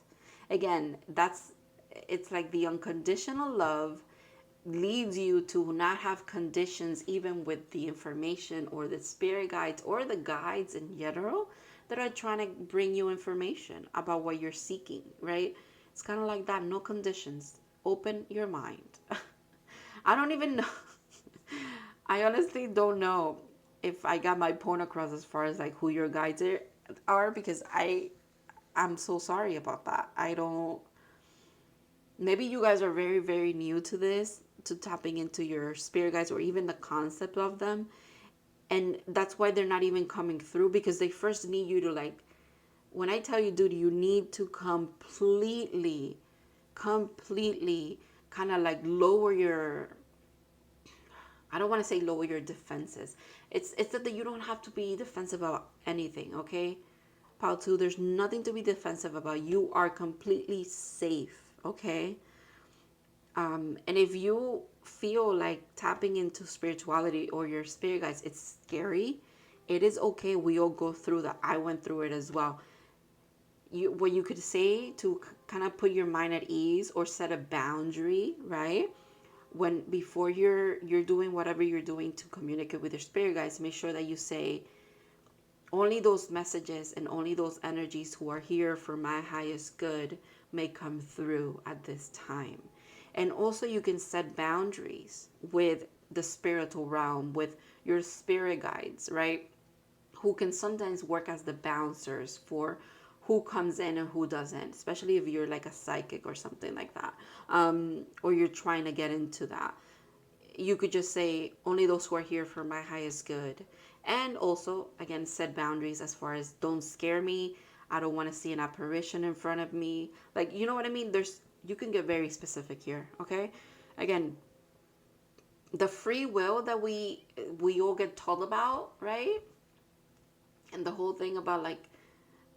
again, it's like the unconditional love leads you to not have conditions, even with the information or the spirit guides or the guides in general that are trying to bring you information about what you're seeking, right? It's kind of like that. No conditions. Open your mind. I don't even know. I honestly don't know if I got my point across as far as like who your guides are, because I'm so sorry about that. I don't. Maybe you guys are very, very new to this, to tapping into your spirit guides or even the concept of them. And that's why they're not even coming through, because they first need you to, like, when I tell you, dude, you need to completely kind of like lower your, I don't want to say lower your defenses. It's that you don't have to be defensive about anything, okay? Pal 2, there's nothing to be defensive about. You are completely safe, okay? And if you feel like tapping into spirituality or your spirit guides, it's scary, it is okay. We all go through that. I went through it as well. What you could say to kind of put your mind at ease or set a boundary, right? Before you're doing whatever you're doing to communicate with your spirit guides, make sure that you say, only those messages and only those energies who are here for my highest good may come through at this time. And also you can set boundaries with the spiritual realm, with your spirit guides, right? Who can sometimes work as the bouncers for who comes in and who doesn't, especially if you're like a psychic or something like that, or you're trying to get into that. You could just say, only those who are here for my highest good. And also, again, set boundaries as far as, don't scare me. I don't want to see an apparition in front of me. Like, you know what I mean? You can get very specific here, okay? Again, the free will that we all get told about, right? And the whole thing about like,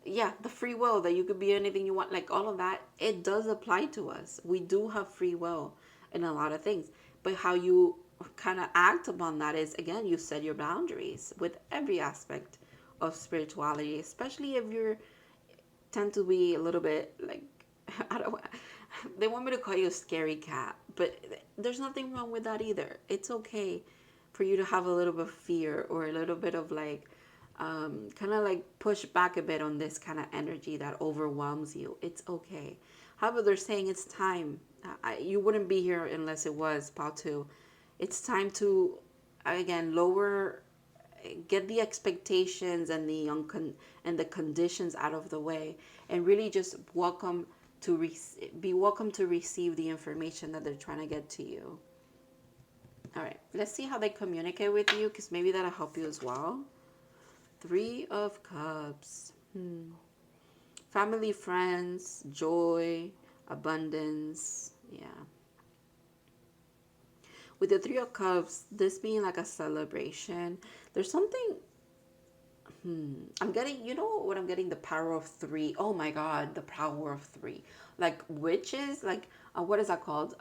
yeah, the free will that you could be anything you want, like all of that, it does apply to us. We do have free will in a lot of things, but how you kind of act upon that is, again, you set your boundaries with every aspect of spirituality, especially if you're tend to be a little bit like, I don't, they want me to call you a scary cat, but there's nothing wrong with that either. It's okay for you to have a little bit of fear or a little bit of like, kind of like push back a bit on this kind of energy that overwhelms you. It's okay. However, they're saying it's time. You wouldn't be here unless it was part two. It's time to, again, lower, get the expectations and the conditions out of the way, and really just be welcome to receive the information that they're trying to get to you. All right, let's see how they communicate with you, because maybe that'll help you as well. Three of Cups. Family, friends, joy, abundance. Yeah. With the Three of Cups, this being like a celebration, there's something. I'm getting, you know what I'm getting? The power of three. Oh my God, the power of three. Like witches, like, what is that called?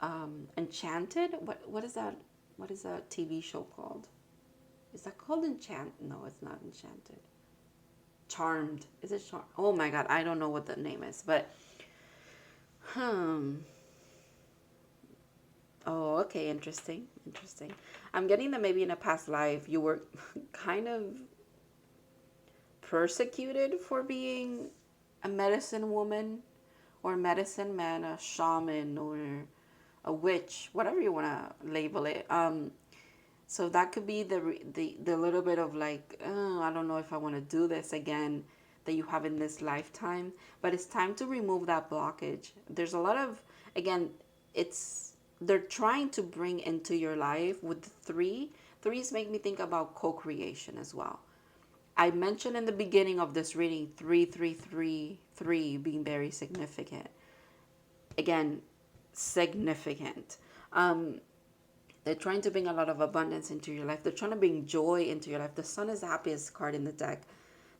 Enchanted? What is that? What is that TV show called? Is that called Enchant? No, it's not Enchanted. Charmed. Is it Charmed? Oh my God, I don't know what the name is, but hmm. Oh, okay, interesting. I'm getting that maybe in a past life you were kind of persecuted for being a medicine woman or medicine man, a shaman or a witch, whatever you want to label it. So that could be the little bit of like, oh, I don't know if I want to do this again, that you have in this lifetime. But it's time to remove that blockage. There's a lot of, again, they're trying to bring into your life with the three. Threes make me think about co-creation as well. I mentioned in the beginning of this reading 3 being very significant. Again, significant. They're trying to bring a lot of abundance into your life. They're trying to bring joy into your life. The Sun is the happiest card in the deck.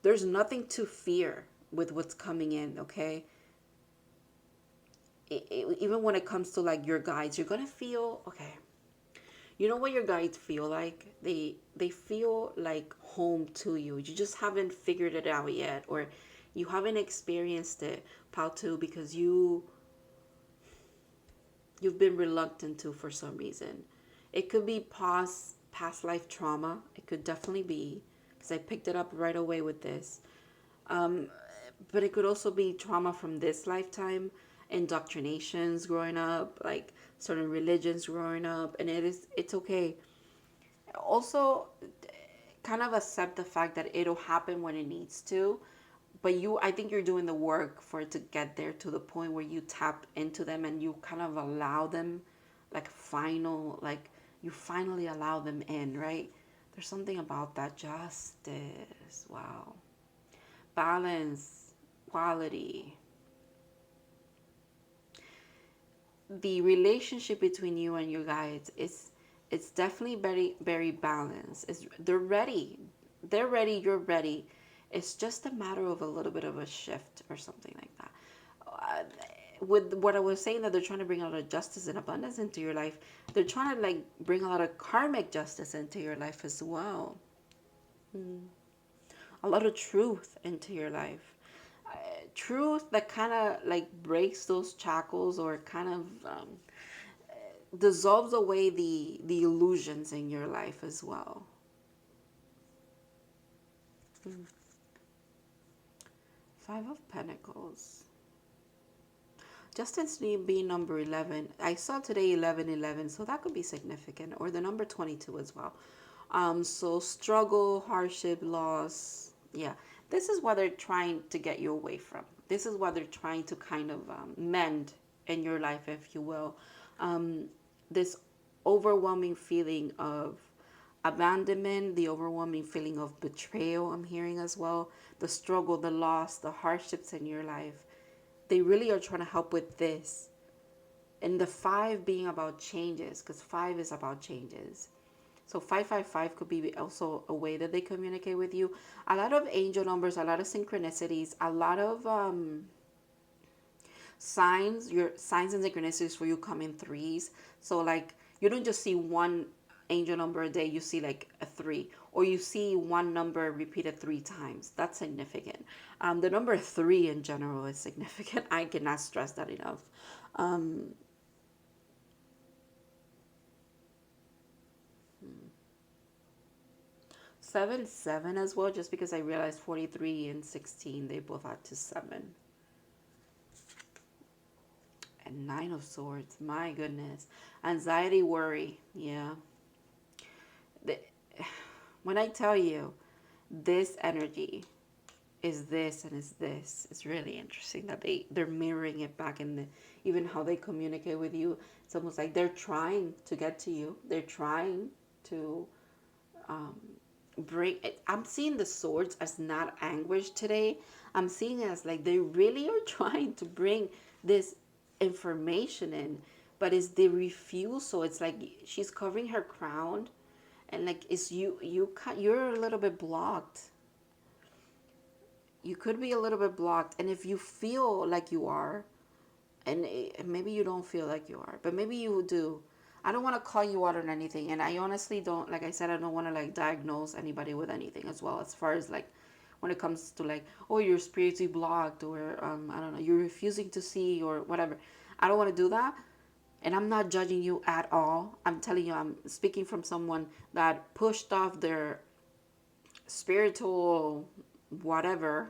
There's nothing to fear with what's coming in, okay? Even when it comes to like your guides, you're going to feel, okay, you know what your guides feel like? They feel like home to you. You just haven't figured it out yet, or you haven't experienced it, Pau, because you've been reluctant to for some reason. It could be past life trauma. It could definitely be, because I picked it up right away with this. But it could also be trauma from this lifetime, indoctrinations growing up, like certain religions growing up, and it's okay. Also, kind of accept the fact that it'll happen when it needs to, but I think you're doing the work for it to get there, to the point where you tap into them and you kind of allow them, like you finally allow them in, right? There's something about that. Justice. Wow. Balance, quality. The relationship between you and your guides is, it's definitely very, very balanced. They're ready, you're ready. It's just a matter of a little bit of a shift or something like that. With what I was saying, that they're trying to bring a lot of justice and abundance into your life, they're trying to like bring a lot of karmic justice into your life as well. A lot of truth into your life. Truth that kind of like breaks those shackles, or kind of dissolves away the illusions in your life as well. Five of Pentacles. Justice being number 11. I saw today 1111, so that could be significant, or the number 22 as well. So struggle, hardship, loss. Yeah, this is what they're trying to get you away from. This is what they're trying to kind of mend in your life, if you will. This overwhelming feeling of abandonment, the overwhelming feeling of betrayal, I'm hearing as well. The struggle, the loss, the hardships in your life. They really are trying to help with this. And the 5 being about changes, because 5 is about changes. So 555 could be also a way that they communicate with you. A lot of angel numbers, a lot of synchronicities, a lot of signs. Your signs and synchronicities for you come in threes. So like you don't just see one angel number a day, you see like a three, or you see one number repeated 3 times. That's significant. The number three in general is significant. I cannot stress that enough. um 7 as well, just because I realized 43 and 16 they both add to 7. And 9 of Swords, my goodness. Anxiety, worry, yeah. The, when I tell you this energy is this and is this, it's really interesting that they're mirroring it back in the, even how they communicate with you. It's almost like they're trying to get to you. They're trying to bring it. I'm seeing the swords as not anguish today. I'm seeing it as like they really are trying to bring this information in, but it's the refusal. It's like she's covering her crown, and like it's you're a little bit blocked. You could be a little bit blocked, and if you feel like you are, and maybe you don't feel like you are, but maybe you do. I don't want to call you out on anything, and I honestly don't, like I said, I don't want to like diagnose anybody with anything as well, as far as like when it comes to like, oh, you're spiritually blocked, or I don't know, you're refusing to see, or whatever. I don't want to do that, and I'm not judging you at all. I'm telling you, I'm speaking from someone that pushed off their spiritual whatever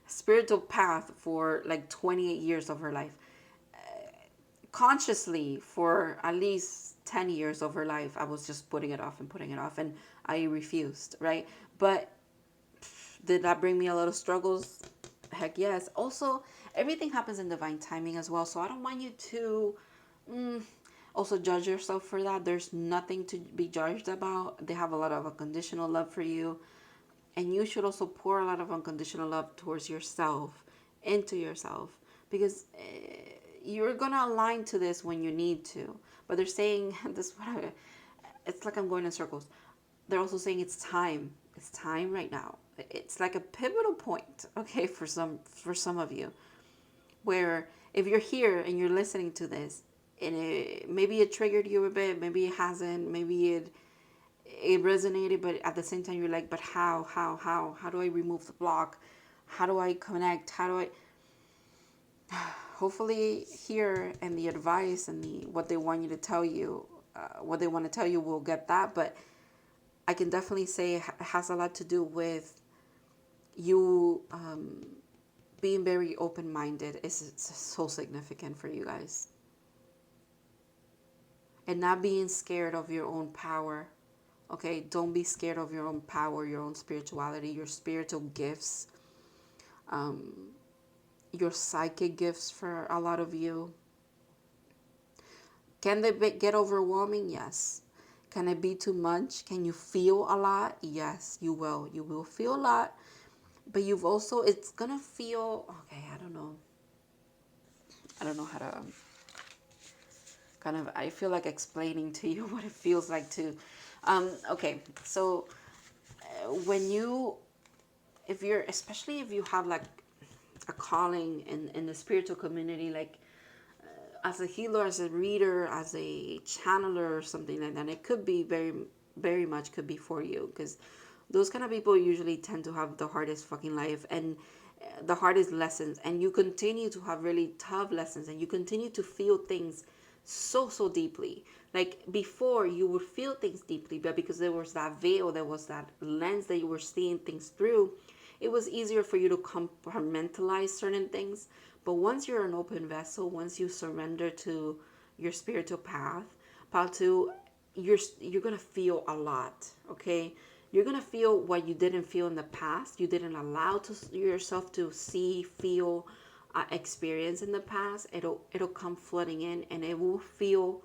spiritual path for like 28 years of her life, consciously for at least 10 years of her life. I was just putting it off and putting it off, and I refused, right? But did that bring me a lot of struggles? Heck yes. Also, everything happens in divine timing as well, so I don't want you to also judge yourself for that. There's nothing to be judged about. They have a lot of unconditional love for you, and you should also pour a lot of unconditional love towards yourself, into yourself, because you're gonna align to this when you need to. But they're saying this, whatever. It's like I'm going in circles. They're also saying it's time. It's time right now. It's like a pivotal point, okay, for some of you, where if you're here and you're listening to this, and maybe it triggered you a bit, maybe it hasn't, maybe it resonated, but at the same time you're like, but how do I remove the block? How do I connect? How do I hopefully here, and the advice and the what they want you to tell you, what they want to tell you, will get that. But I can definitely say it has a lot to do with you being very open-minded. Is so significant for you guys, and not being scared of your own power. Okay, don't be scared of your own power, your own spirituality, your spiritual gifts, your psychic gifts for a lot of you. Can they get overwhelming? Yes. Can it be too much? Can you feel a lot? Yes, you will. You will feel a lot, but you've also, it's gonna feel, okay, I don't know how to kind of, I feel like explaining to you what it feels like to, okay, so when you, if you're, especially if you have like a calling in the spiritual community, like as a healer, as a reader, as a channeler, or something like that, it could be very much could be for you, because those kind of people usually tend to have the hardest fucking life, and the hardest lessons, and you continue to have really tough lessons, and you continue to feel things so deeply. Like before, you would feel things deeply, but because there was that veil, there was that lens that you were seeing things through, it was easier for you to compartmentalize certain things. But once you're an open vessel, once you surrender to your spiritual path, to, you're gonna feel a lot. Okay, you're gonna feel what you didn't feel in the past. You didn't allow to yourself to see, feel, experience in the past. It'll come flooding in, and it will feel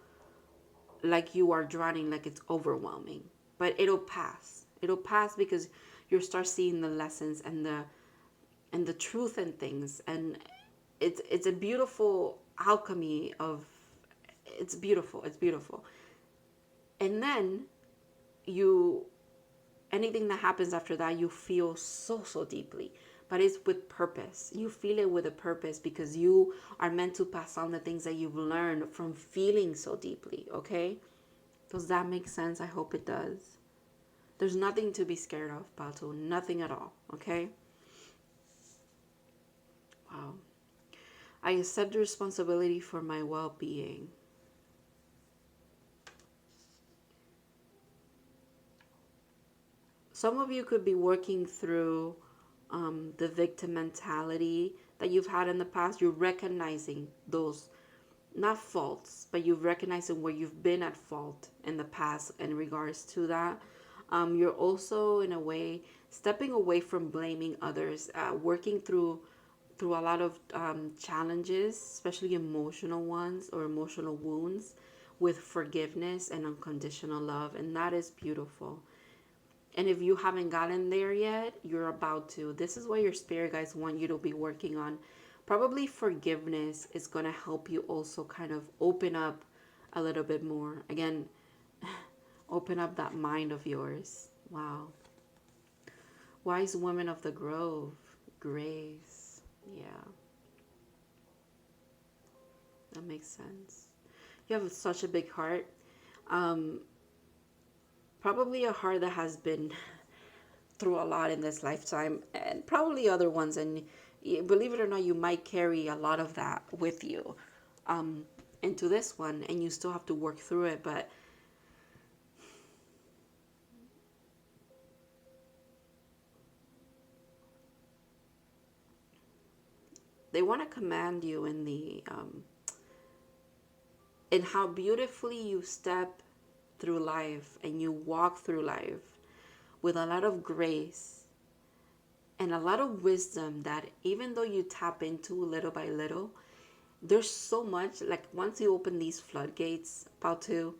like you are drowning, like it's overwhelming. But it'll pass. It'll pass because you'll start seeing the lessons and the truth in things, and it's a beautiful alchemy of, it's beautiful. And then you, anything that happens after that, you feel so deeply, but it's with purpose. You feel it with a purpose because you are meant to pass on the things that you've learned from feeling so deeply. Okay, does that make sense? I hope it does. There's nothing to be scared of, Pato. Nothing at all. Okay. Wow. I accept the responsibility for my well-being. Some of you could be working through the victim mentality that you've had in the past. You're recognizing those, not faults, but you've recognized where you've been at fault in the past in regards to that. You're also, in a way, stepping away from blaming others, working through a lot of challenges, especially emotional ones or emotional wounds, with forgiveness and unconditional love. And that is beautiful. And if you haven't gotten there yet, you're about to. This is what your spirit guides want you to be working on. Probably forgiveness is going to help you also kind of open up a little bit more. Again, open up that mind of yours. Wow. Wise woman of the grove. Grace. Yeah. That makes sense. You have such a big heart. Probably a heart that has been through a lot in this lifetime and probably other ones. And believe it or not, you might carry a lot of that with you into this one, and you still have to work through it. But they want to command you in the in how beautifully you step through life and you walk through life with a lot of grace and a lot of wisdom, that even though you tap into little by little, there's so much, like once you open these floodgates, about to,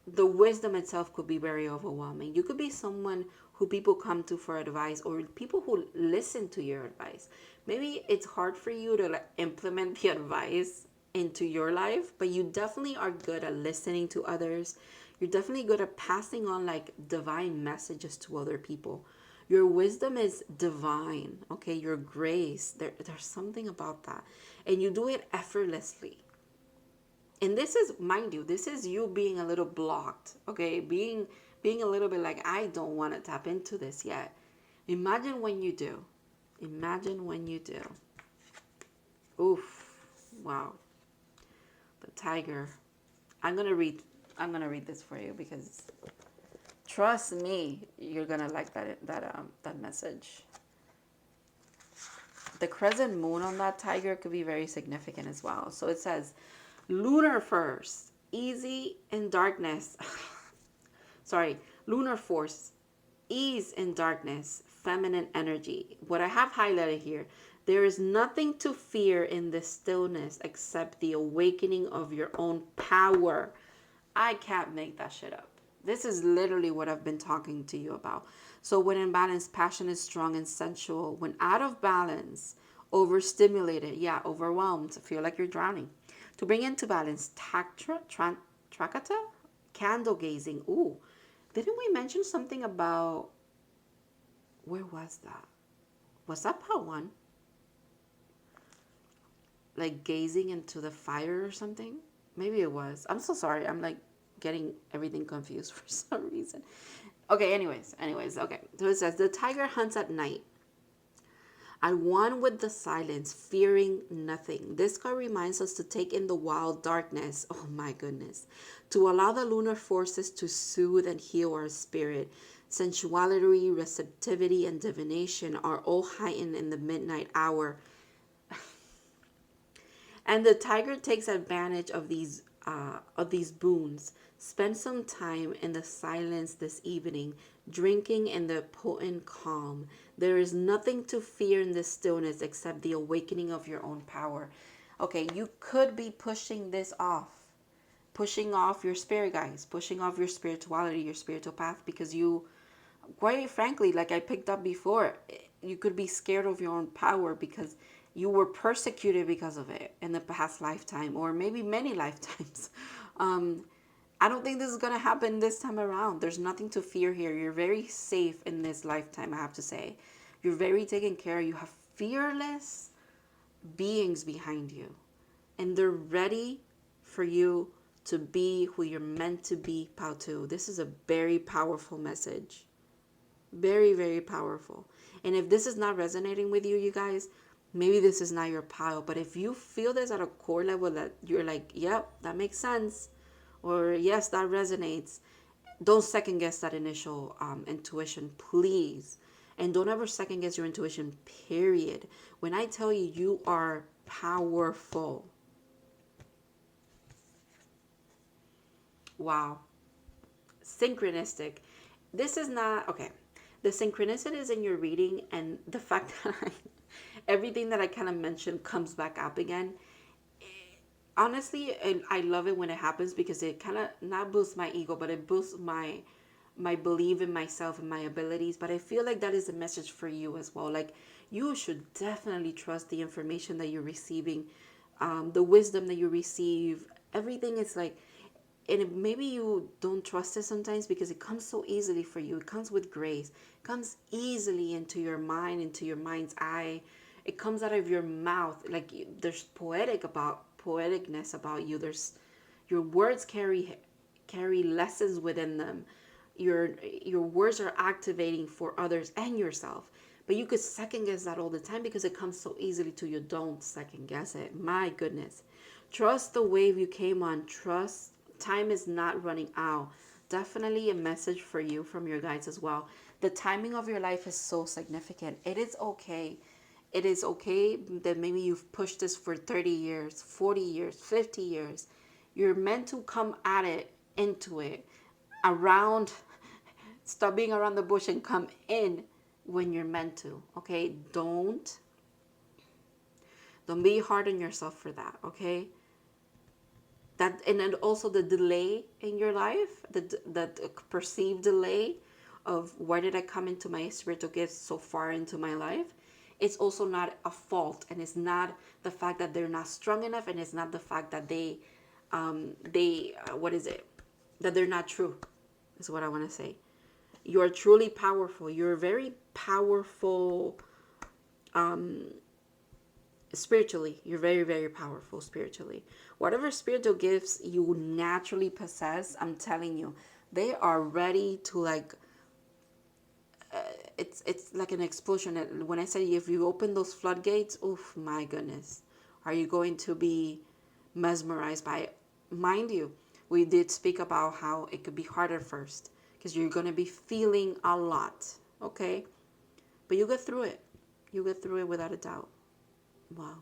the wisdom itself could be very overwhelming. You could be someone who people come to for advice, or people who listen to your advice. Maybe it's hard for you to like implement the advice into your life, but you definitely are good at listening to others. You're definitely good at passing on like divine messages to other people. Your wisdom is divine, okay? Your grace, there's something about that. And you do it effortlessly. And this is, mind you, this is you being a little blocked, okay? Being a little bit like, I don't want to tap into this yet. Imagine when you do. Imagine when you do. Oof. Wow. The tiger. I'm gonna read this for you because trust me, you're gonna like that message. The crescent moon on that tiger could be very significant as well. So it says, lunar first, easy in darkness. Sorry, lunar force, ease in darkness, feminine energy. What I have highlighted here, there is nothing to fear in the stillness except the awakening of your own power. I can't make that shit up. This is literally what I've been talking to you about. So when in balance, passion is strong and sensual. When out of balance, overstimulated, yeah, overwhelmed, feel like you're drowning. To bring into balance, trakata, candle gazing. Ooh, didn't we mention something about, where was that? Was that part one? Like gazing into the fire or something? Maybe it was. I'm so sorry. I'm like getting everything confused for some reason. Okay, anyways, okay. So it says, the tiger hunts at night, at one with the silence, fearing nothing. This card reminds us to take in the wild darkness. Oh my goodness. To allow the lunar forces to soothe and heal our spirit. Sensuality, receptivity, and divination are all heightened in the midnight hour. And the tiger takes advantage of these boons. Spend some time in the silence this evening, drinking in the potent calm. There is nothing to fear in this stillness except the awakening of your own power. Okay, you could be pushing this off. Pushing off your spirit guides, pushing off your spirituality, your spiritual path, because you, quite frankly, like I picked up before, you could be scared of your own power because you were persecuted because of it in the past lifetime, or maybe many lifetimes. I don't think this is going to happen this time around. There's nothing to fear here. You're very safe in this lifetime, I have to say. You're very taken care of. You have fearless beings behind you, and they're ready for you to be who you're meant to be, Pautu. This is a very powerful message. Very, very powerful. And if this is not resonating with you, you guys, maybe this is not your pile. But if you feel this at a core level that you're like, yep, that makes sense, or yes, that resonates, don't second guess that initial intuition, please. And don't ever second guess your intuition, period. When I tell you, you are powerful. Wow. Synchronistic. This is not, okay. The synchronicity is in your reading, and the fact that everything that I kind of mentioned comes back up again. Honestly, and I love it when it happens, because it kind of not boosts my ego, but it boosts my belief in myself and my abilities. But I feel like that is a message for you as well. Like, you should definitely trust the information that you're receiving, the wisdom that you receive. Everything is like, and maybe you don't trust it sometimes because it comes so easily for you. It comes with grace. It comes easily into your mind, into your mind's eye. It comes out of your mouth. Like, there's poeticness about you. There's, your words carry lessons within them. Your words are activating for others and yourself. But you could second guess that all the time because it comes so easily to you. Don't second guess it. My goodness. Trust the wave you came on. Trust time is not running out. Definitely a message for you from your guides as well. The timing of your life is so significant. It is okay. It is okay that maybe you've pushed this for 30 years, 40 years, 50 years. You're meant to come at it, into it, around, stop being around the bush and come in when you're meant to. Okay? Don't be hard on yourself for that. Okay? That, and then also the delay in your life, the perceived delay of where did I come into my spiritual gifts so far into my life, it's also not a fault, and it's not the fact that they're not strong enough, and it's not the fact that what is it, that they're not true, is what I want to say. You are truly powerful. You're very powerful spiritually. You're very, very powerful spiritually. Whatever spiritual gifts you naturally possess, I'm telling you, they are ready to, like, it's like an explosion. When I say if you open those floodgates, oof, my goodness, are you going to be mesmerized by it? Mind you, we did speak about how it could be hard at first because you're going to be feeling a lot, okay? But you get through it. You get through it without a doubt. Wow.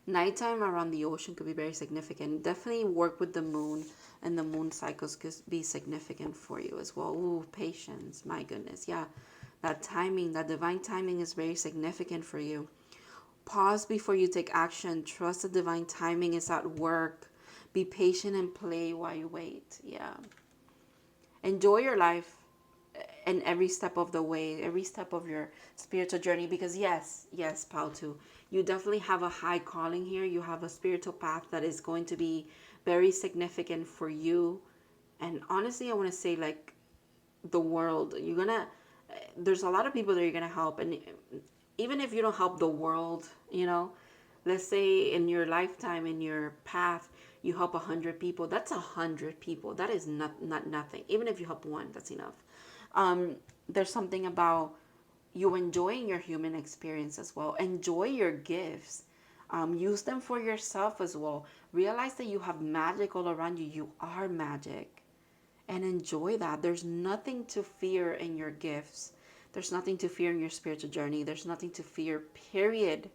Nighttime around the ocean could be very significant. Definitely work with the moon, and the moon cycles could be significant for you as well. Ooh, patience. My goodness. Yeah. That timing, that divine timing is very significant for you. Pause before you take action. Trust the divine timing is at work. Be patient and play while you wait. Yeah. Enjoy your life and every step of the way, every step of your spiritual journey, because yes, Pautu, you definitely have a high calling here. You have a spiritual path that is going to be very significant for you. And honestly, I want to say, like, the world, there's a lot of people that you're going to help. And even if you don't help the world, let's say in your lifetime, in your path, you help 100 people. That's 100 people. That is not nothing. Even if you help one, that's enough. There's something about you enjoying your human experience as well. Enjoy your gifts. Use them for yourself as well. Realize that you have magic all around you. You are magic. And enjoy that. There's nothing to fear in your gifts. There's nothing to fear in your spiritual journey. There's nothing to fear, period.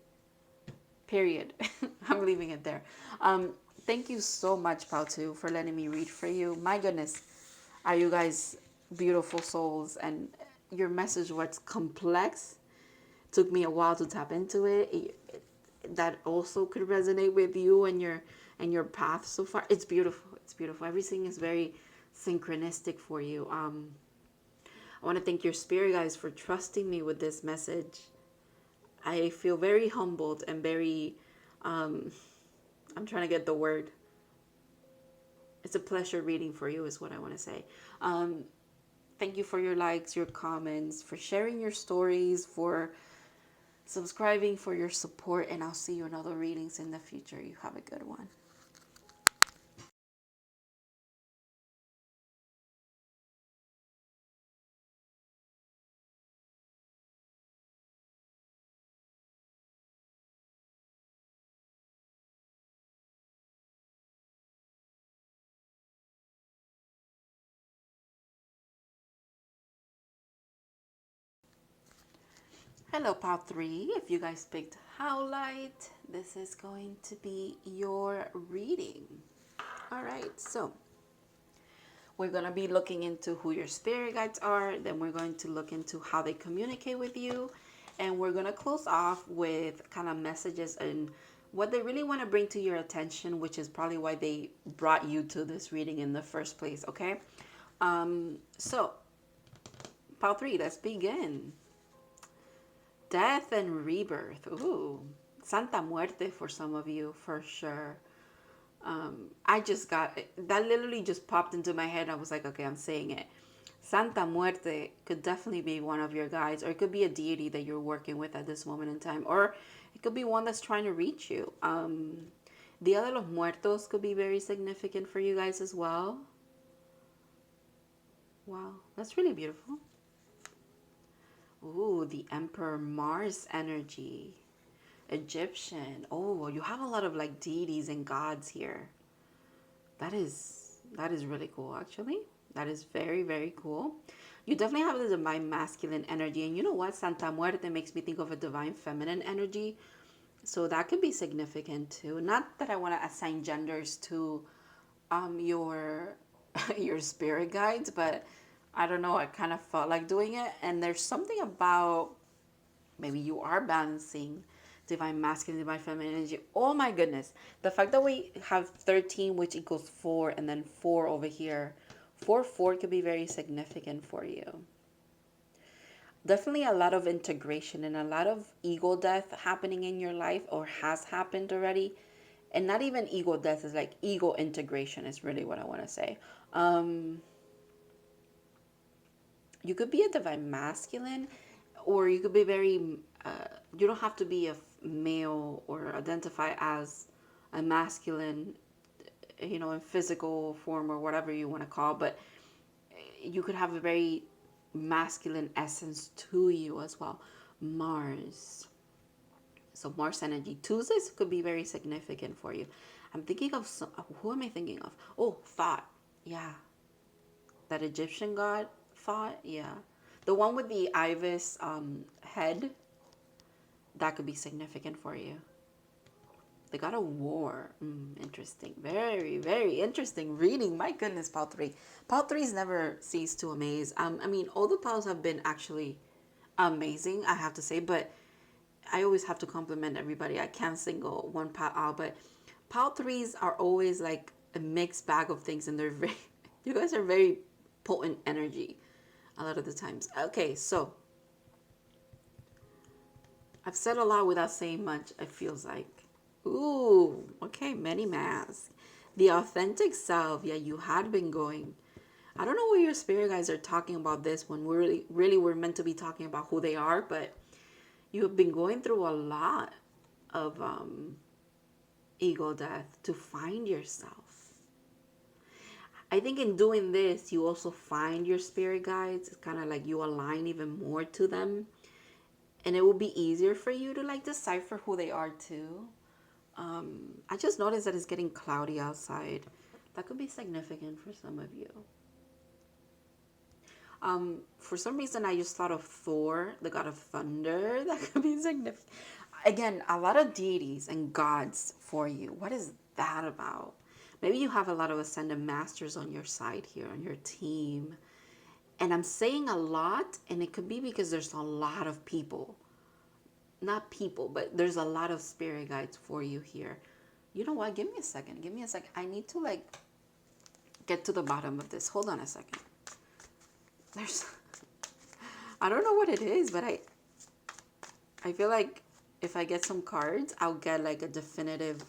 I'm leaving it there. Thank you so much, Pautu, for letting me read for you. My goodness, are you guys beautiful souls? And your message was complex. Took me a while to tap into it. That also could resonate with you and your path so far. It's beautiful. It's beautiful. Everything is very synchronistic for you. I want to thank your spirit guides for trusting me with this message. I feel very humbled and very, I'm trying to get the word. it's a pleasure reading for you is what I want to say. Thank you for your likes, your comments, for sharing your stories, for subscribing, for your support, and I'll see you in other readings in the future. You have a good one. Hello, Pile 3. If you guys picked How Light, this is going to be your reading. All right, so we're going to be looking into who your spirit guides are. Then we're going to look into how they communicate with you. And we're going to close off with kind of messages and what they really want to bring to your attention, which is probably why they brought you to this reading in the first place, okay? So, Pile 3, let's begin. Death and rebirth. Ooh, Santa Muerte for some of you, for sure. I just got, that literally just popped into my head. I was like, okay, I'm saying it. Santa Muerte could definitely be one of your guides, or it could be a deity that you're working with at this moment in time, or it could be one that's trying to reach you. Dia de los Muertos could be very significant for you guys as well. Wow, that's really beautiful. Ooh, the Emperor Mars energy. Egyptian. Oh, you have a lot of like deities and gods here. That is really cool, actually. That is very, very cool. You definitely have the divine masculine energy. And you know what? Santa Muerte makes me think of a divine feminine energy. So that could be significant too. Not that I want to assign genders to your your spirit guides, but I don't know, I kind of felt like doing it. And there's something about maybe you are balancing divine masculine, divine feminine energy. Oh my goodness. The fact that we have 13, which equals 4, and then 4 over here. 4 could be very significant for you. Definitely a lot of integration and a lot of ego death happening in your life, or has happened already. And not even ego death, is like ego integration is really what I want to say. You could be a divine masculine, or you could be very, you don't have to be a male or identify as a masculine, you know, in physical form or whatever you want to call, but you could have a very masculine essence to you as well. Mars. So Mars energy. Tuesdays could be very significant for you. I'm thinking of some, who am I thinking of? Oh, Thought. Yeah. That Egyptian god, Thought. Yeah. The one with the ibis head. That could be significant for you. The god of war. Interesting. Very, very interesting reading. My goodness, Pile 3. Pile 3's never ceased to amaze. I mean, all the piles have been actually amazing, I have to say, but I always have to compliment everybody. I can't single one pile out, but Pile 3s are always like a mixed bag of things, and they're very, you guys are very potent energy a lot of the times. Okay, so I've said a lot without saying much, it feels like. Ooh, okay, many masks. The authentic self. Yeah, you had been going. I don't know where your spirit guys are talking about this when we're meant to be talking about who they are, but you have been going through a lot of ego death to find yourself. I think in doing this, you also find your spirit guides. It's kind of like you align even more to them. And it will be easier for you to like decipher who they are too. I just noticed that it's getting cloudy outside. That could be significant for some of you. For some reason, I just thought of Thor, the god of thunder. That could be significant. Again, a lot of deities and gods for you. What is that about? Maybe you have a lot of ascended masters on your side here, on your team. And I'm saying a lot, and it could be because there's a lot of people. Not people, but there's a lot of spirit guides for you here. You know what? Give me a second. Give me a second. I need to like get to the bottom of this. Hold on a second. There's, I don't know what it is, but I feel like if I get some cards, I'll get like a definitive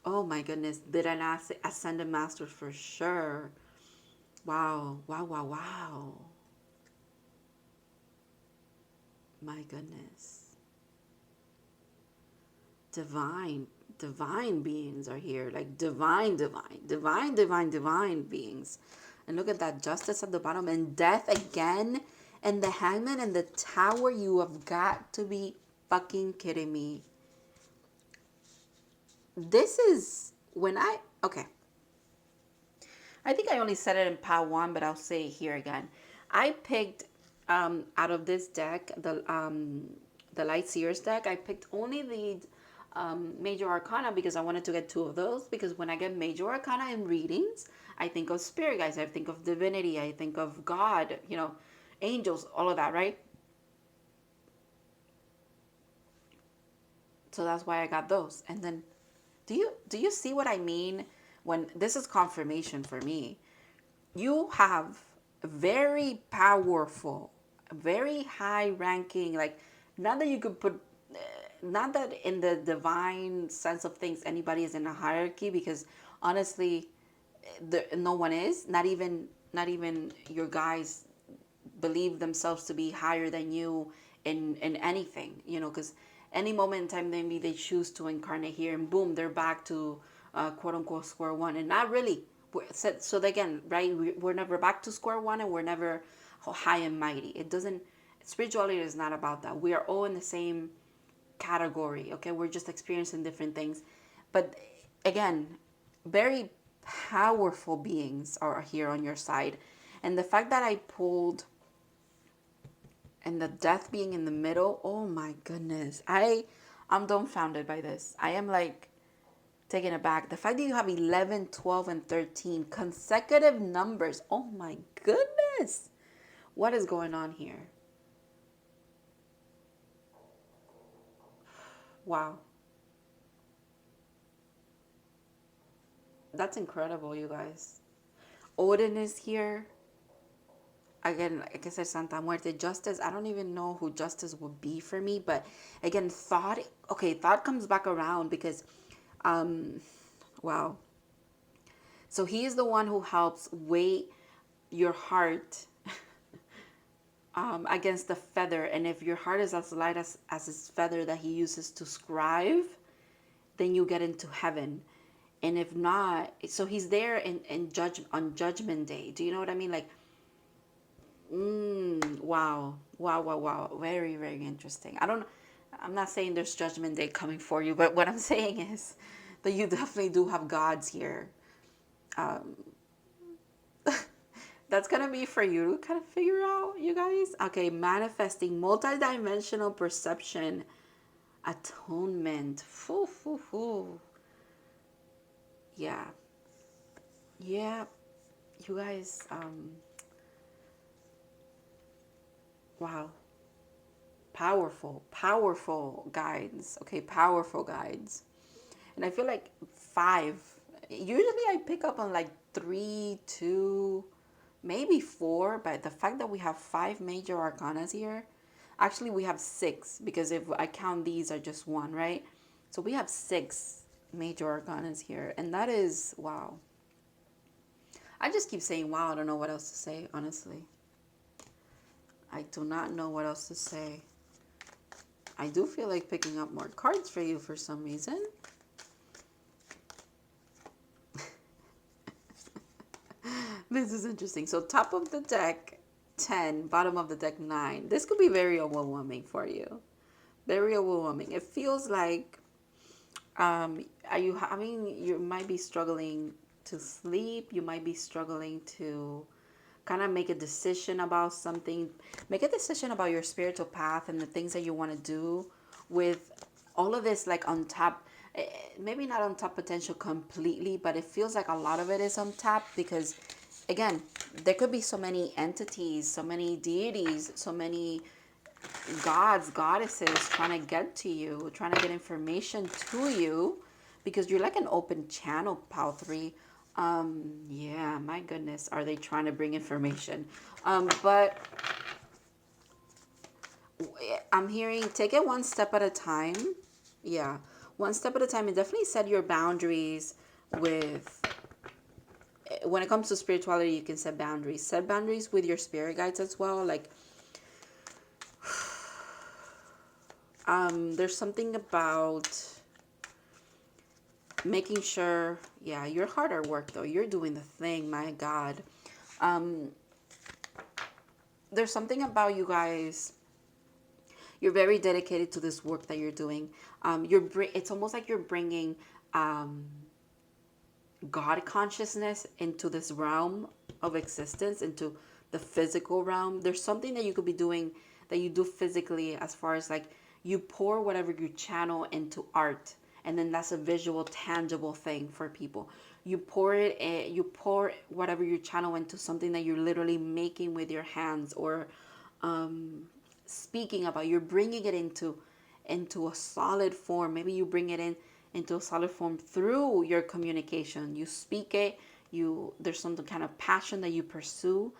Oh my goodness. Did an ascended master for sure. Wow. Wow, wow, wow. My goodness. Divine beings are here. Like divine beings. And look at that, justice at the bottom and death again. And the hangman and the tower. You have got to be fucking kidding me. This is when okay. I think I only said it in part one, but I'll say it here again. I picked out of this deck, the LIGHTSEERS deck, I picked only the Major Arcana because I wanted to get two of those. Because when I get Major Arcana in readings, I think of spirit guides, I think of divinity, I think of God, you know, angels, all of that, right? So that's why I got those. And then, do you see what I mean when this is confirmation for me? You have very powerful, very high ranking, like, not that you could put, not that in the divine sense of things anybody is in a hierarchy, because honestly, no one is, not even your guys believe themselves to be higher than you in anything, you know, because any moment in time maybe they choose to incarnate here and boom, they're back to quote unquote square one. And not really. So again, right, we're never back to square one, and we're never high and mighty. It doesn't, spirituality is not about that. We are all in the same category, okay? We're just experiencing different things. But again, very powerful beings are here on your side. And the fact that I pulled, and the death being in the middle, oh my goodness. I'm dumbfounded by this. I am like taken aback. The fact that you have 11, 12, and 13 consecutive numbers. Oh my goodness. What is going on here? Wow. That's incredible, you guys. Odin is here. Again, like I said, Santa Muerte, Justice. I don't even know who Justice would be for me. But again, Thought. Okay, Thought comes back around because, wow. So he is the one who helps weigh your heart against the feather. And if your heart is as light as his feather that he uses to scribe, then you get into heaven. And if not, so he's there on Judgment Day. Do you know what I mean? Like, wow, wow, wow, wow. Very, very interesting. I'm not saying there's Judgment Day coming for you, but what I'm saying is that you definitely do have gods here. That's gonna be for you to kind of figure out, you guys. Okay, manifesting, multidimensional perception, atonement. Foo, foo, foo. Yeah. Yeah. You guys, wow. Powerful guides. Okay, powerful guides. And I feel like 5. Usually I pick up on like 3, 2, maybe 4, but the fact that we have 5 major arcanas here, actually we have 6, because if I count these are just 1, right? So we have 6 major arcanas here, and that is wow. I just keep saying wow. I don't know what else to say, honestly. I do not know what else to say. I do feel like picking up more cards for you for some reason. This is interesting. So top of the deck, 10. Bottom of the deck, 9. This could be very overwhelming for you. Very overwhelming. It feels like, you might be struggling to sleep. You might be struggling to kind of make a decision about something. Make a decision about your spiritual path and the things that you want to do with all of this, like on top. Maybe not on top potential completely, but it feels like a lot of it is on top because, again, there could be so many entities, so many deities, so many gods, goddesses trying to get to you, trying to get information to you, because you're like an open channel, Pal 3. Yeah, my goodness, are they trying to bring information? But I'm hearing take it one step at a time. Yeah. one step at a time, and definitely set your boundaries with, when it comes to spirituality, you can set boundaries. Set boundaries with your spirit guides as well. Like, there's something about making sure, yeah, you're hard at work though. You're doing the thing, my God. There's something about you guys. You're very dedicated to this work that you're doing. It's almost like you're bringing God consciousness into this realm of existence, into the physical realm. There's something that you could be doing that you do physically, as far as like you pour whatever you channel into art, and then that's a visual, tangible thing for people. You pour whatever you channel into something that you're literally making with your hands, or speaking about. You're bringing it into a solid form. Maybe you bring it into a solid form through your communication. You speak it. There's some kind of passion that you pursue,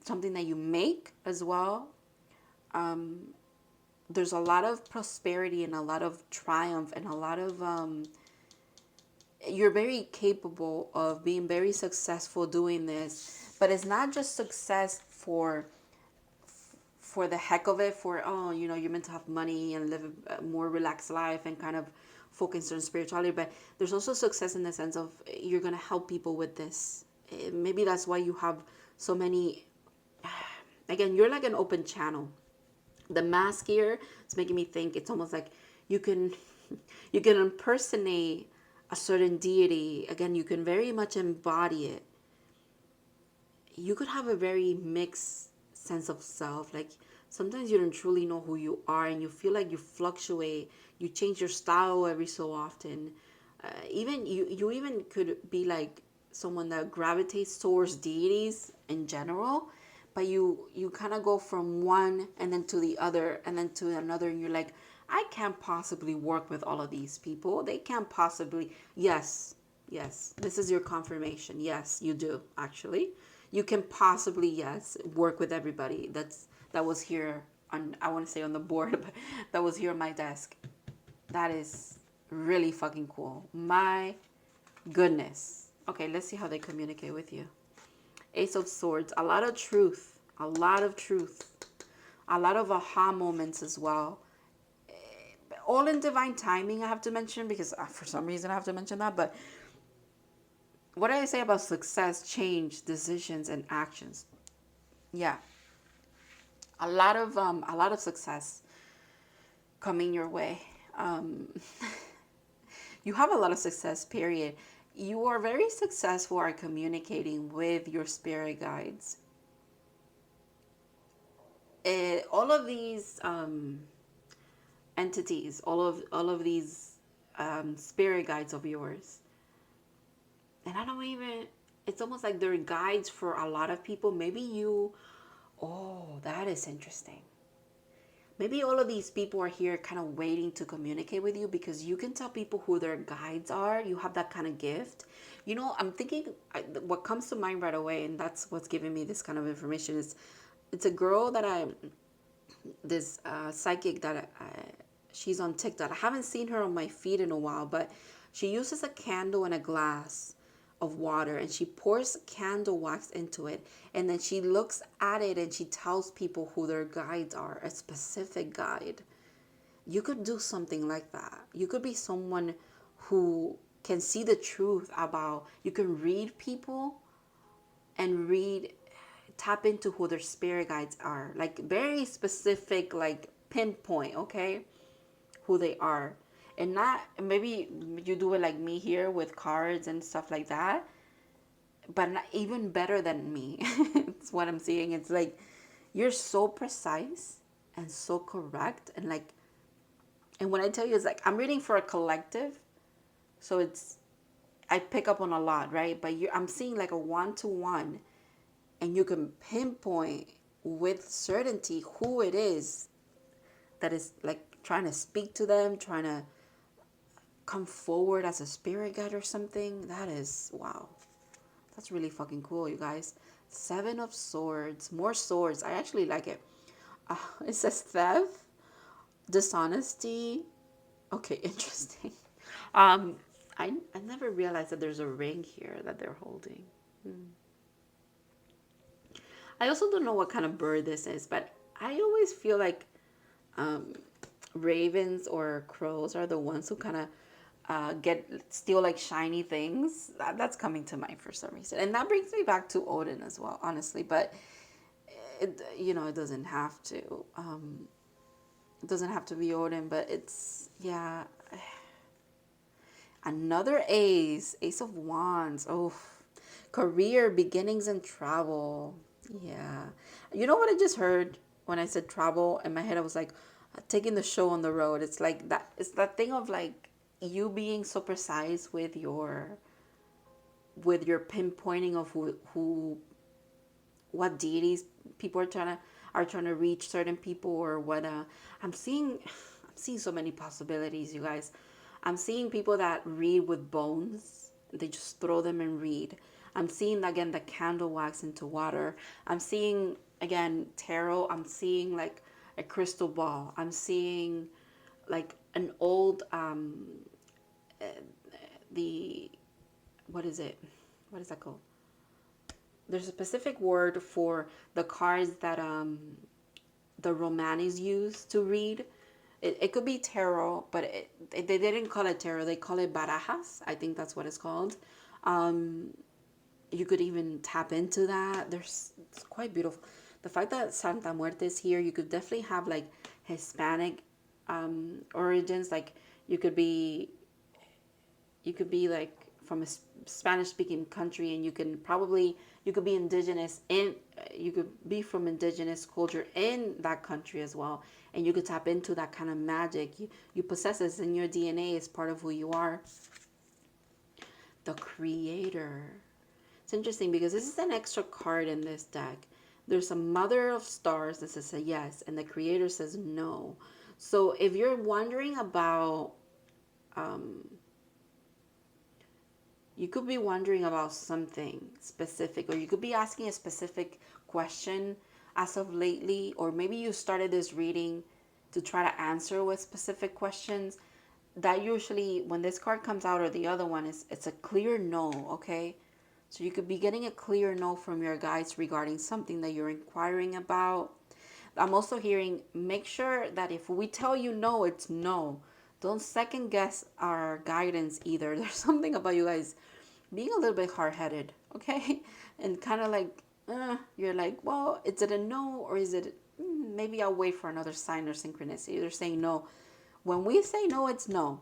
something that you make as well. There's a lot of prosperity and a lot of triumph and a lot of you're very capable of being very successful doing this. But it's not just success for the heck of it, for, oh, you're meant to have money and live a more relaxed life and kind of focus on spirituality. But there's also success in the sense of you're going to help people with this. Maybe that's why you have so many. Again, you're like an open channel. The mask here, it's making me think it's almost like you can impersonate a certain deity. Again, you can very much embody it. You could have a very mixed sense of self. Like, sometimes you don't truly know who you are, and you feel like you fluctuate. You change your style every so often. Even you even could be like someone that gravitates towards deities in general, but you kind of go from one and then to the other and then to another, and you're like, I can't possibly work with all of these people. They can't possibly. Yes, this is your confirmation. Yes, you do, actually. You can possibly, yes, work with everybody that was here on, I want to say on the board, but that was here on my desk. That is really fucking cool. My goodness. Okay, let's see how they communicate with you. Ace of Swords. A lot of truth. A lot of truth. A lot of aha moments as well. All in divine timing, I have to mention, because for some reason I have to mention that. But what did I say about success, change, decisions, and actions? Yeah. A lot of success coming your way. You have a lot of success, period. You are very successful at communicating with your spirit guides. All of these entities, all of these spirit guides of yours, and I don't even, it's almost like they're guides for a lot of people. Maybe that is interesting. Maybe all of these people are here kind of waiting to communicate with you, because you can tell people who their guides are. You have that kind of gift. I'm thinking, what comes to mind right away, and that's what's giving me this kind of information, is it's a girl that this psychic that she's on TikTok. I haven't seen her on my feed in a while, but she uses a candle and a glass of water, and she pours candle wax into it, and then she looks at it and she tells people who their guides are, a specific guide. You could do something like that. You could be someone who can see the truth about, you can read people and tap into who their spirit guides are, like very specific, like pinpoint, okay, who they are. And not, maybe you do it like me here with cards and stuff like that, but not even better than me. It's what I'm seeing. It's like you're so precise and so correct, and like, and when I tell you, it's like I'm reading for a collective, so I pick up on a lot, right? But I'm seeing like a one-to-one, and you can pinpoint with certainty who it is that is like trying to speak to them, trying to come forward as a spirit guide or something. That is, wow. That's really fucking cool, you guys. 7 of Swords. More swords. I actually like it. It says theft, dishonesty, Okay, interesting. Um, I never realized that there's a ring here that they're holding. I also don't know what kind of bird this is, but I always feel like um, ravens or crows are the ones who kind of get steal like shiny things. That's coming to mind for some reason, and that brings me back to Odin as well, honestly. But it, you know, it doesn't have to. It doesn't have to be Odin, but it's, yeah. Another ace, Ace of Wands. Oh, career, beginnings, and travel. Yeah. You know what I just heard when I said travel? In my head, I was like, taking the show on the road. It's like that. It's that thing of like you being so precise with your pinpointing of who what deities people are trying to reach certain people, or what I'm seeing. I'm seeing so many possibilities, you guys. I'm seeing people that read with bones. They just throw them and read. I'm seeing again the candle wax into water. I'm seeing again tarot. I'm seeing like a crystal ball. I'm seeing like an old the what is it? What is that called? There's a specific word for the cards that the Romanis use to read. It could be tarot, but they didn't call it tarot. They call it barajas. I think that's what it's called. You could even tap into that. It's quite beautiful. The fact that Santa Muerte is here, you could definitely have like Hispanic origins. Like you could be like from a Spanish speaking country, and you could be indigenous in you could be from indigenous culture in that country as well, and you could tap into that kind of magic. You possess this in your DNA as part of who you are. The creator. It's interesting because this is an extra card in this deck. There's a mother of stars that says a yes, and the creator says no. So if you're wondering about you could be wondering about something specific, or you could be asking a specific question as of lately, or maybe you started this reading to try to answer with specific questions. That usually, when this card comes out or the other one, it's a clear no, okay? So you could be getting a clear no from your guides regarding something that you're inquiring about. I'm also hearing, make sure that if we tell you no, it's no. Don't second guess our guidance either. There's something about you guys being a little bit hard-headed, okay? And kind of like, you're like, well, is it a no, or is it maybe I'll wait for another sign or synchronicity? They're saying no. When we say no, it's no.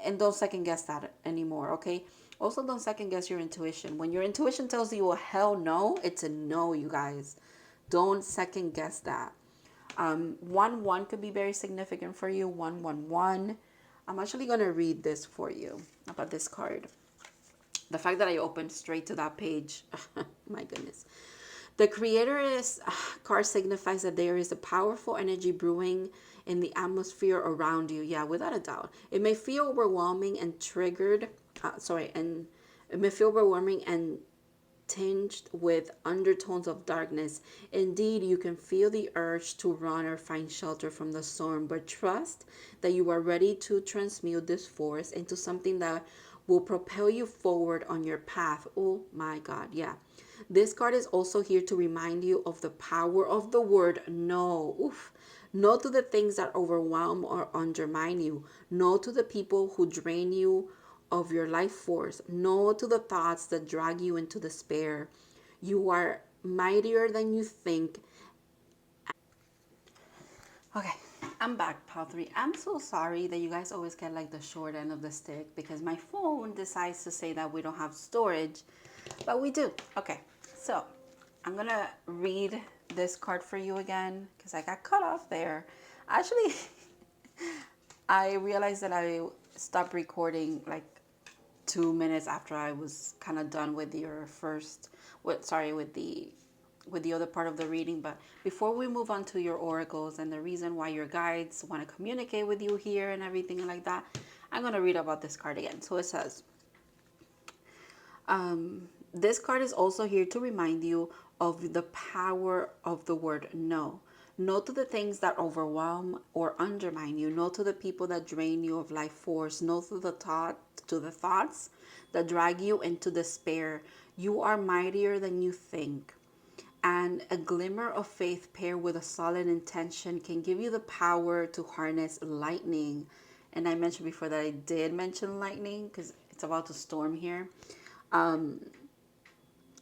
And don't second guess that anymore, okay? Also, don't second guess your intuition. When your intuition tells you a hell no, it's a no, you guys. Don't second guess that. 1-1 could be very significant for you. 1-1-1. I'm actually going to read this for you about this card. The fact that I opened straight to that page, my goodness. The creator's card signifies that there is a powerful energy brewing in the atmosphere around you. Yeah, without a doubt. It may feel overwhelming and triggered. And it may feel overwhelming and tinged with undertones of darkness. Indeed, you can feel the urge to run or find shelter from the storm, but trust that you are ready to transmute this force into something that will propel you forward on your path. Oh my God, yeah. This card is also here to remind you of the power of the word no. Oof. No to the things that overwhelm or undermine you. No to the people who drain you of your life force. No to the thoughts that drag you into despair. You are mightier than you think. Okay, I'm back, Pal 3. I'm so sorry that you guys always get like the short end of the stick because my phone decides to say that we don't have storage, but we do. Okay, so I'm gonna read this card for you again because I got cut off there. Actually, I realized that I stopped recording like 2 minutes after I was kind of done with your first, with the other part of the reading. But before we move on to your oracles and the reason why your guides want to communicate with you here and everything like that, I'm going to read about this card again. So it says, this card is also here to remind you of the power of the word no. No to the things that overwhelm or undermine you. No to the people that drain you of life force. No to the thoughts that drag you into despair. You are mightier than you think. And a glimmer of faith paired with a solid intention can give you the power to harness lightning. And I mentioned before that I did mention lightning because it's about to storm here.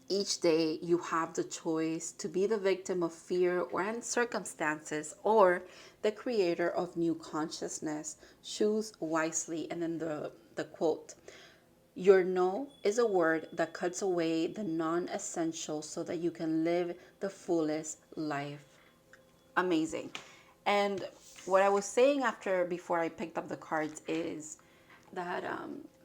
Each day you have the choice to be the victim of fear and circumstances or the creator of new consciousness. Choose wisely. And then the quote, your no is a word that cuts away the non-essential so that you can live the fullest life. Amazing. And what I was saying before I picked up the cards is that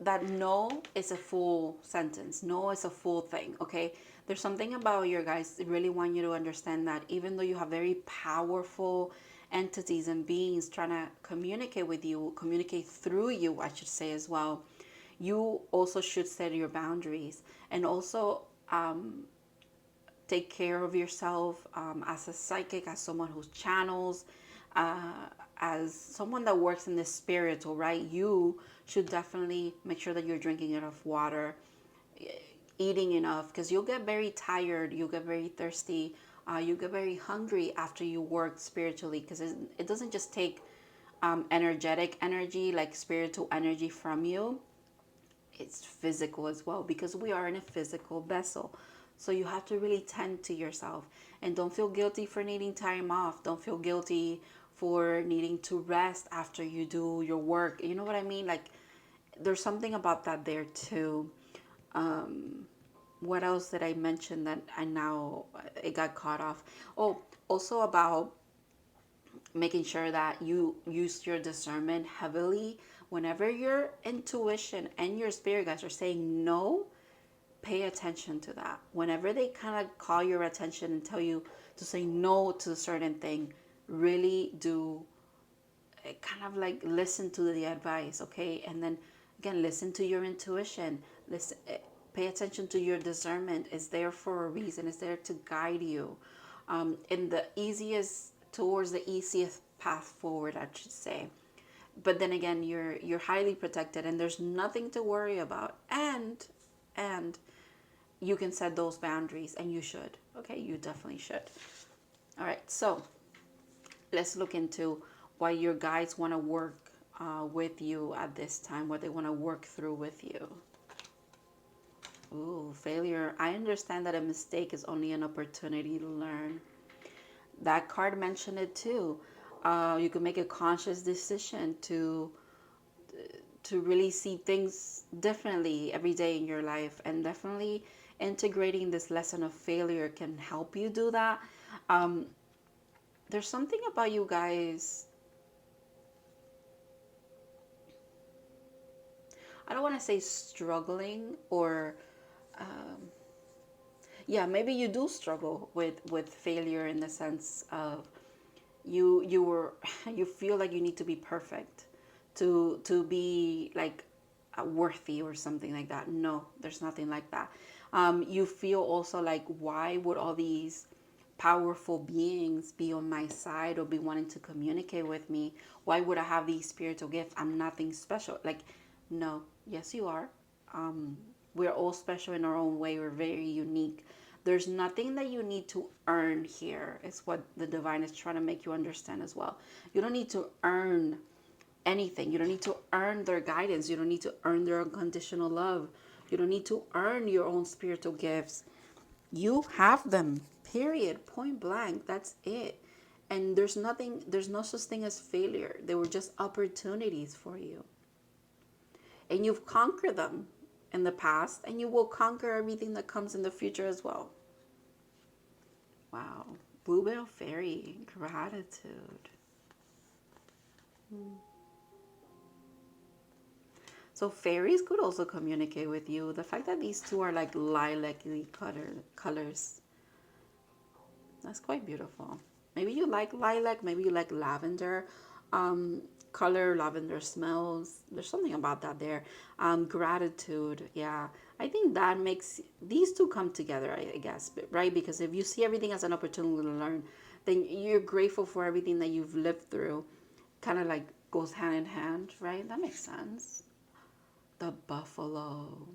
that no is a full sentence. No is a full thing. Okay. There's something about your guys that really want you to understand that even though you have very powerful entities and beings trying to communicate with you, communicate through you, I should say as well, you also should set your boundaries and also take care of yourself as a psychic, as someone who channels, as someone that works in the spiritual, right? You should definitely make sure that you're drinking enough water, eating enough, because you'll get very tired, you'll get very thirsty, you get very hungry after you work spiritually, because it doesn't just take energetic energy, like spiritual energy from you. It's physical as well, because we are in a physical vessel. So you have to really tend to yourself, and don't feel guilty for needing time off. Don't feel guilty for needing to rest after you do your work. You know what I mean? Like, there's something about that there too. What else did I mention that it got caught off? Oh, also about making sure that you use your discernment heavily whenever your intuition and your spirit guides are saying no. Pay attention to that. Whenever they kind of call your attention and tell you to say no to a certain thing, really do kind of like listen to the advice, okay? And then again, listen to your intuition. Listen, pay attention to your discernment. It's there for a reason. It's there to guide you in the easiest path forward, I should say. But then again, you're highly protected, and there's nothing to worry about. And you can set those boundaries, and you should. Okay, you definitely should. All right, so let's look into why your guides want to work with you at this time, what they want to work through with you. Ooh, failure. I understand that a mistake is only an opportunity to learn. That card mentioned it too. You can make a conscious decision to really see things differently every day in your life, and definitely integrating this lesson of failure can help you do that. There's something about you guys, I don't want to say struggling, or yeah, maybe you do struggle with failure in the sense of you feel like you need to be perfect to be like worthy or something like that. No, there's nothing like that. You feel also like, why would all these powerful beings be on my side or be wanting to communicate with me? Why would I have these spiritual gifts? I'm nothing special. Like, no, yes, you are. We're all special in our own way. We're very unique. There's nothing that you need to earn here. It's what the divine is trying to make you understand as well. You don't need to earn anything. You don't need to earn their guidance. You don't need to earn their unconditional love. You don't need to earn your own spiritual gifts. You have them, period, point blank. That's it. And there's no such thing as failure. They were just opportunities for you. And you've conquered them in the past, and you will conquer everything that comes in the future as well. Wow. Bluebell Fairy, gratitude. So fairies could also communicate with you. The fact that these two are like lilac-y colors, that's quite beautiful. Maybe you like lilac, maybe you like lavender color, lavender smells. There's something about that there. Gratitude, yeah. I think that makes these two come together, I guess, right? Because if you see everything as an opportunity to learn, then you're grateful for everything that you've lived through. Kind of like goes hand in hand, right? That makes sense. The buffalo.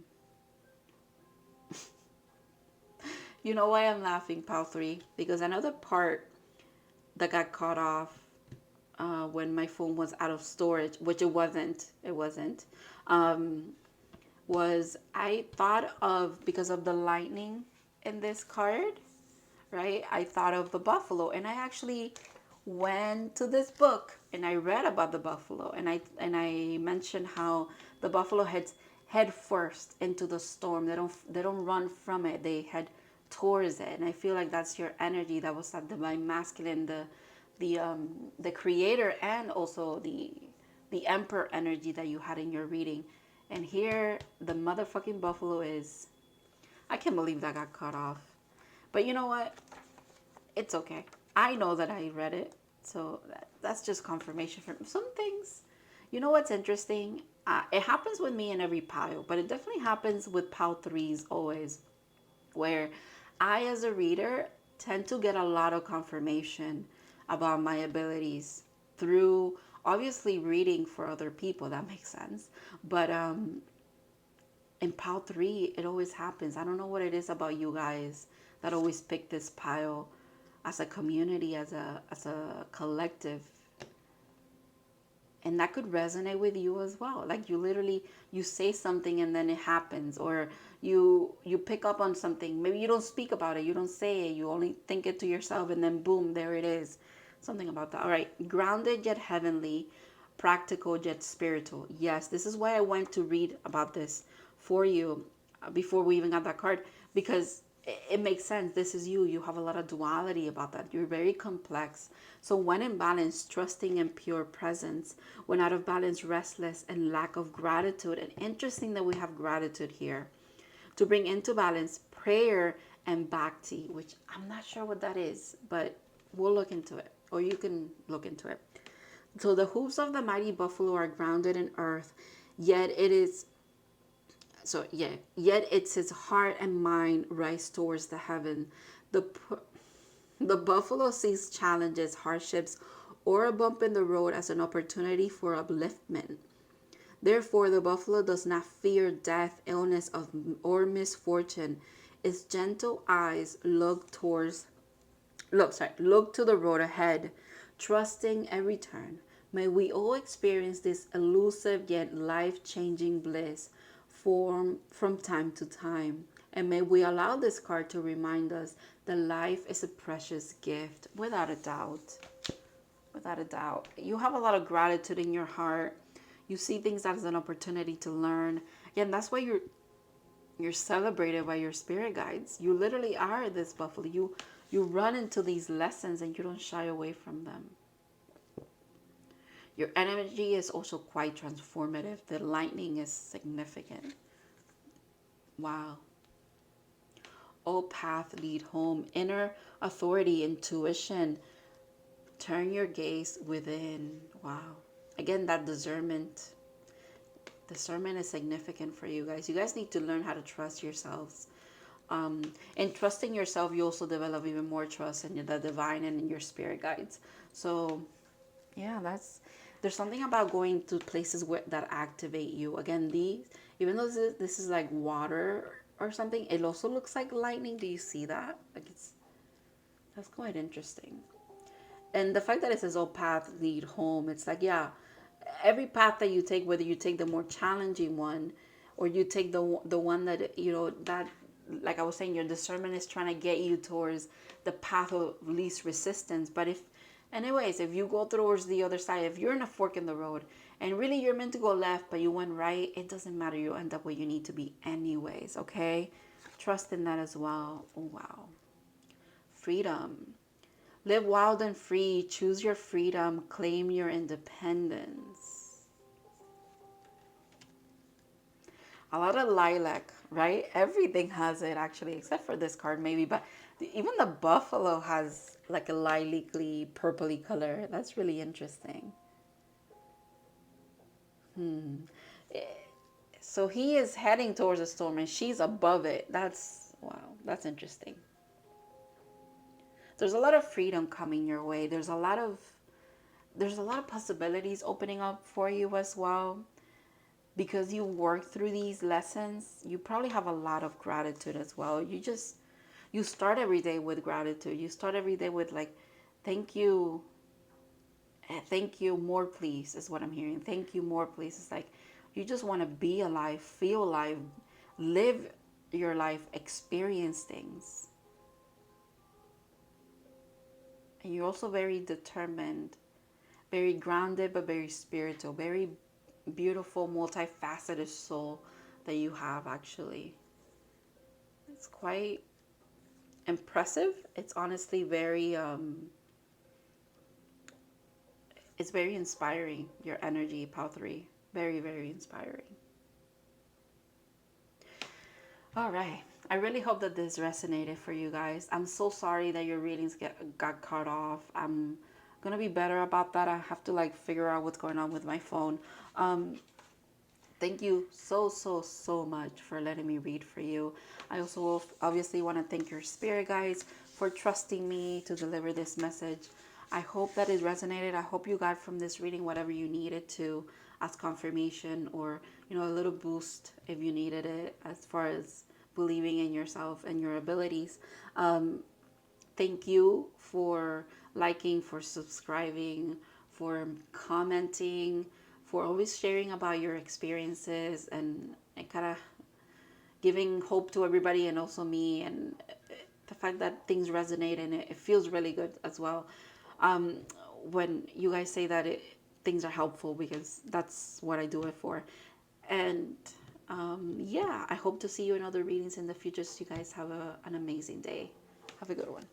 You know why I'm laughing, Pal 3? Because another part that got cut off when my phone was out of storage, which it wasn't, was I thought of, because of the lightning in this card, right? I thought of the buffalo, and I actually went to this book and I read about the buffalo, and I mentioned how the buffalo head first into the storm. They don't run from it. They head towards it, and I feel like that's your energy. That was that divine masculine, the creator, and also the emperor energy that you had in your reading. And here the motherfucking buffalo is. I can't believe that got cut off. But you know what? It's okay. I know that I read it. So that's just confirmation for some things. You know what's interesting? It happens with me in every pile, but it definitely happens with pile threes always, where I, as a reader, tend to get a lot of confirmation about my abilities through obviously reading for other people. That makes sense. But in pile three, it always happens. I don't know what it is about you guys that always pick this pile as a community, as a collective. And that could resonate with you as well. Like you literally, you say something and then it happens, or you pick up on something. Maybe you don't speak about it, you don't say it, you only think it to yourself, and then boom, there it is. Something about that. All right, grounded yet heavenly, practical yet spiritual. Yes, this is why I went to read about this for you before we even got that card, because it makes sense. This is you. You have a lot of duality about that. You're very complex. So when in balance, trusting and pure presence. When out of balance, restless and lack of gratitude. And interesting that we have gratitude here. To bring into balance, prayer and bhakti, which I'm not sure what that is, but we'll look into it. Or you can look into it. So the hooves of the mighty buffalo are grounded in earth, yet it's his heart and mind rise towards the heaven. The buffalo sees challenges, hardships, or a bump in the road as an opportunity for upliftment. Therefore, the buffalo does not fear death, illness, or misfortune. Its gentle eyes look to the road ahead, trusting every turn. May we all experience this elusive yet life-changing bliss from time to time. And may we allow this card to remind us that life is a precious gift, without a doubt. Without a doubt. You have a lot of gratitude in your heart. You see things as an opportunity to learn. And that's why you're celebrated by your spirit guides. You literally are this buffalo. You run into these lessons and you don't shy away from them. Your energy is also quite transformative. The lightning is significant. Wow. All paths lead home. Inner authority, intuition. Turn your gaze within. Wow. Again, that discernment. Discernment is significant for you guys. You guys need to learn how to trust yourselves. And trusting yourself, you also develop even more trust in the divine and in your spirit guides. So, yeah, there's something about going to places that activate you. Again, even though this is like water or something, it also looks like lightning. Do you see that? That's quite interesting. And the fact that it says all paths lead home, it's like, yeah, every path that you take, whether you take the more challenging one or you take the one that, that, like I was saying, your discernment is trying to get you towards the path of least resistance. But if you go towards the other side, if you're in a fork in the road and really you're meant to go left, but you went right, it doesn't matter. You'll end up where you need to be anyways, okay? Trust in that as well. Oh, wow. Freedom. Live wild and free. Choose your freedom. Claim your independence. A lot of lilac, right? Everything has it, actually, except for this card maybe. But even the buffalo has like a lilac-y, purpley color. That's really interesting. So he is heading towards a storm and she's above it. Wow, that's interesting. there's a lot of freedom coming your way. There's a lot of possibilities opening up for you as well. Because you work through these lessons, you probably have a lot of gratitude as well. You start every day with gratitude. You start every day with like, thank you. Thank you, more please, is what I'm hearing. Thank you, more please. It's like you just want to be alive, feel alive, live your life, experience things. And you're also very determined, very grounded, but very spiritual, very beautiful, multifaceted soul that you have, actually. It's quite impressive. It's honestly very, it's very inspiring, your energy, Pal 3. Very, very inspiring. All right. I really hope that this resonated for you guys. I'm so sorry that your readings got cut off. I'm gonna be better about that. I have to like figure out what's going on with my phone. Thank you so much for letting me read for you. I also obviously want to thank your spirit guides for trusting me to deliver this message. I hope that it resonated. I hope you got from this reading whatever you needed to as confirmation, or a little boost if you needed it, as far as believing in yourself and your abilities. Thank you for liking, for subscribing, for commenting, for always sharing about your experiences, and kind of giving hope to everybody, and also me, and the fact that things resonate, and it feels really good as well when you guys say that things are helpful, because that's what I do it for. And yeah, I hope to see you in other readings in the future. So you guys have an amazing day. Have a good one.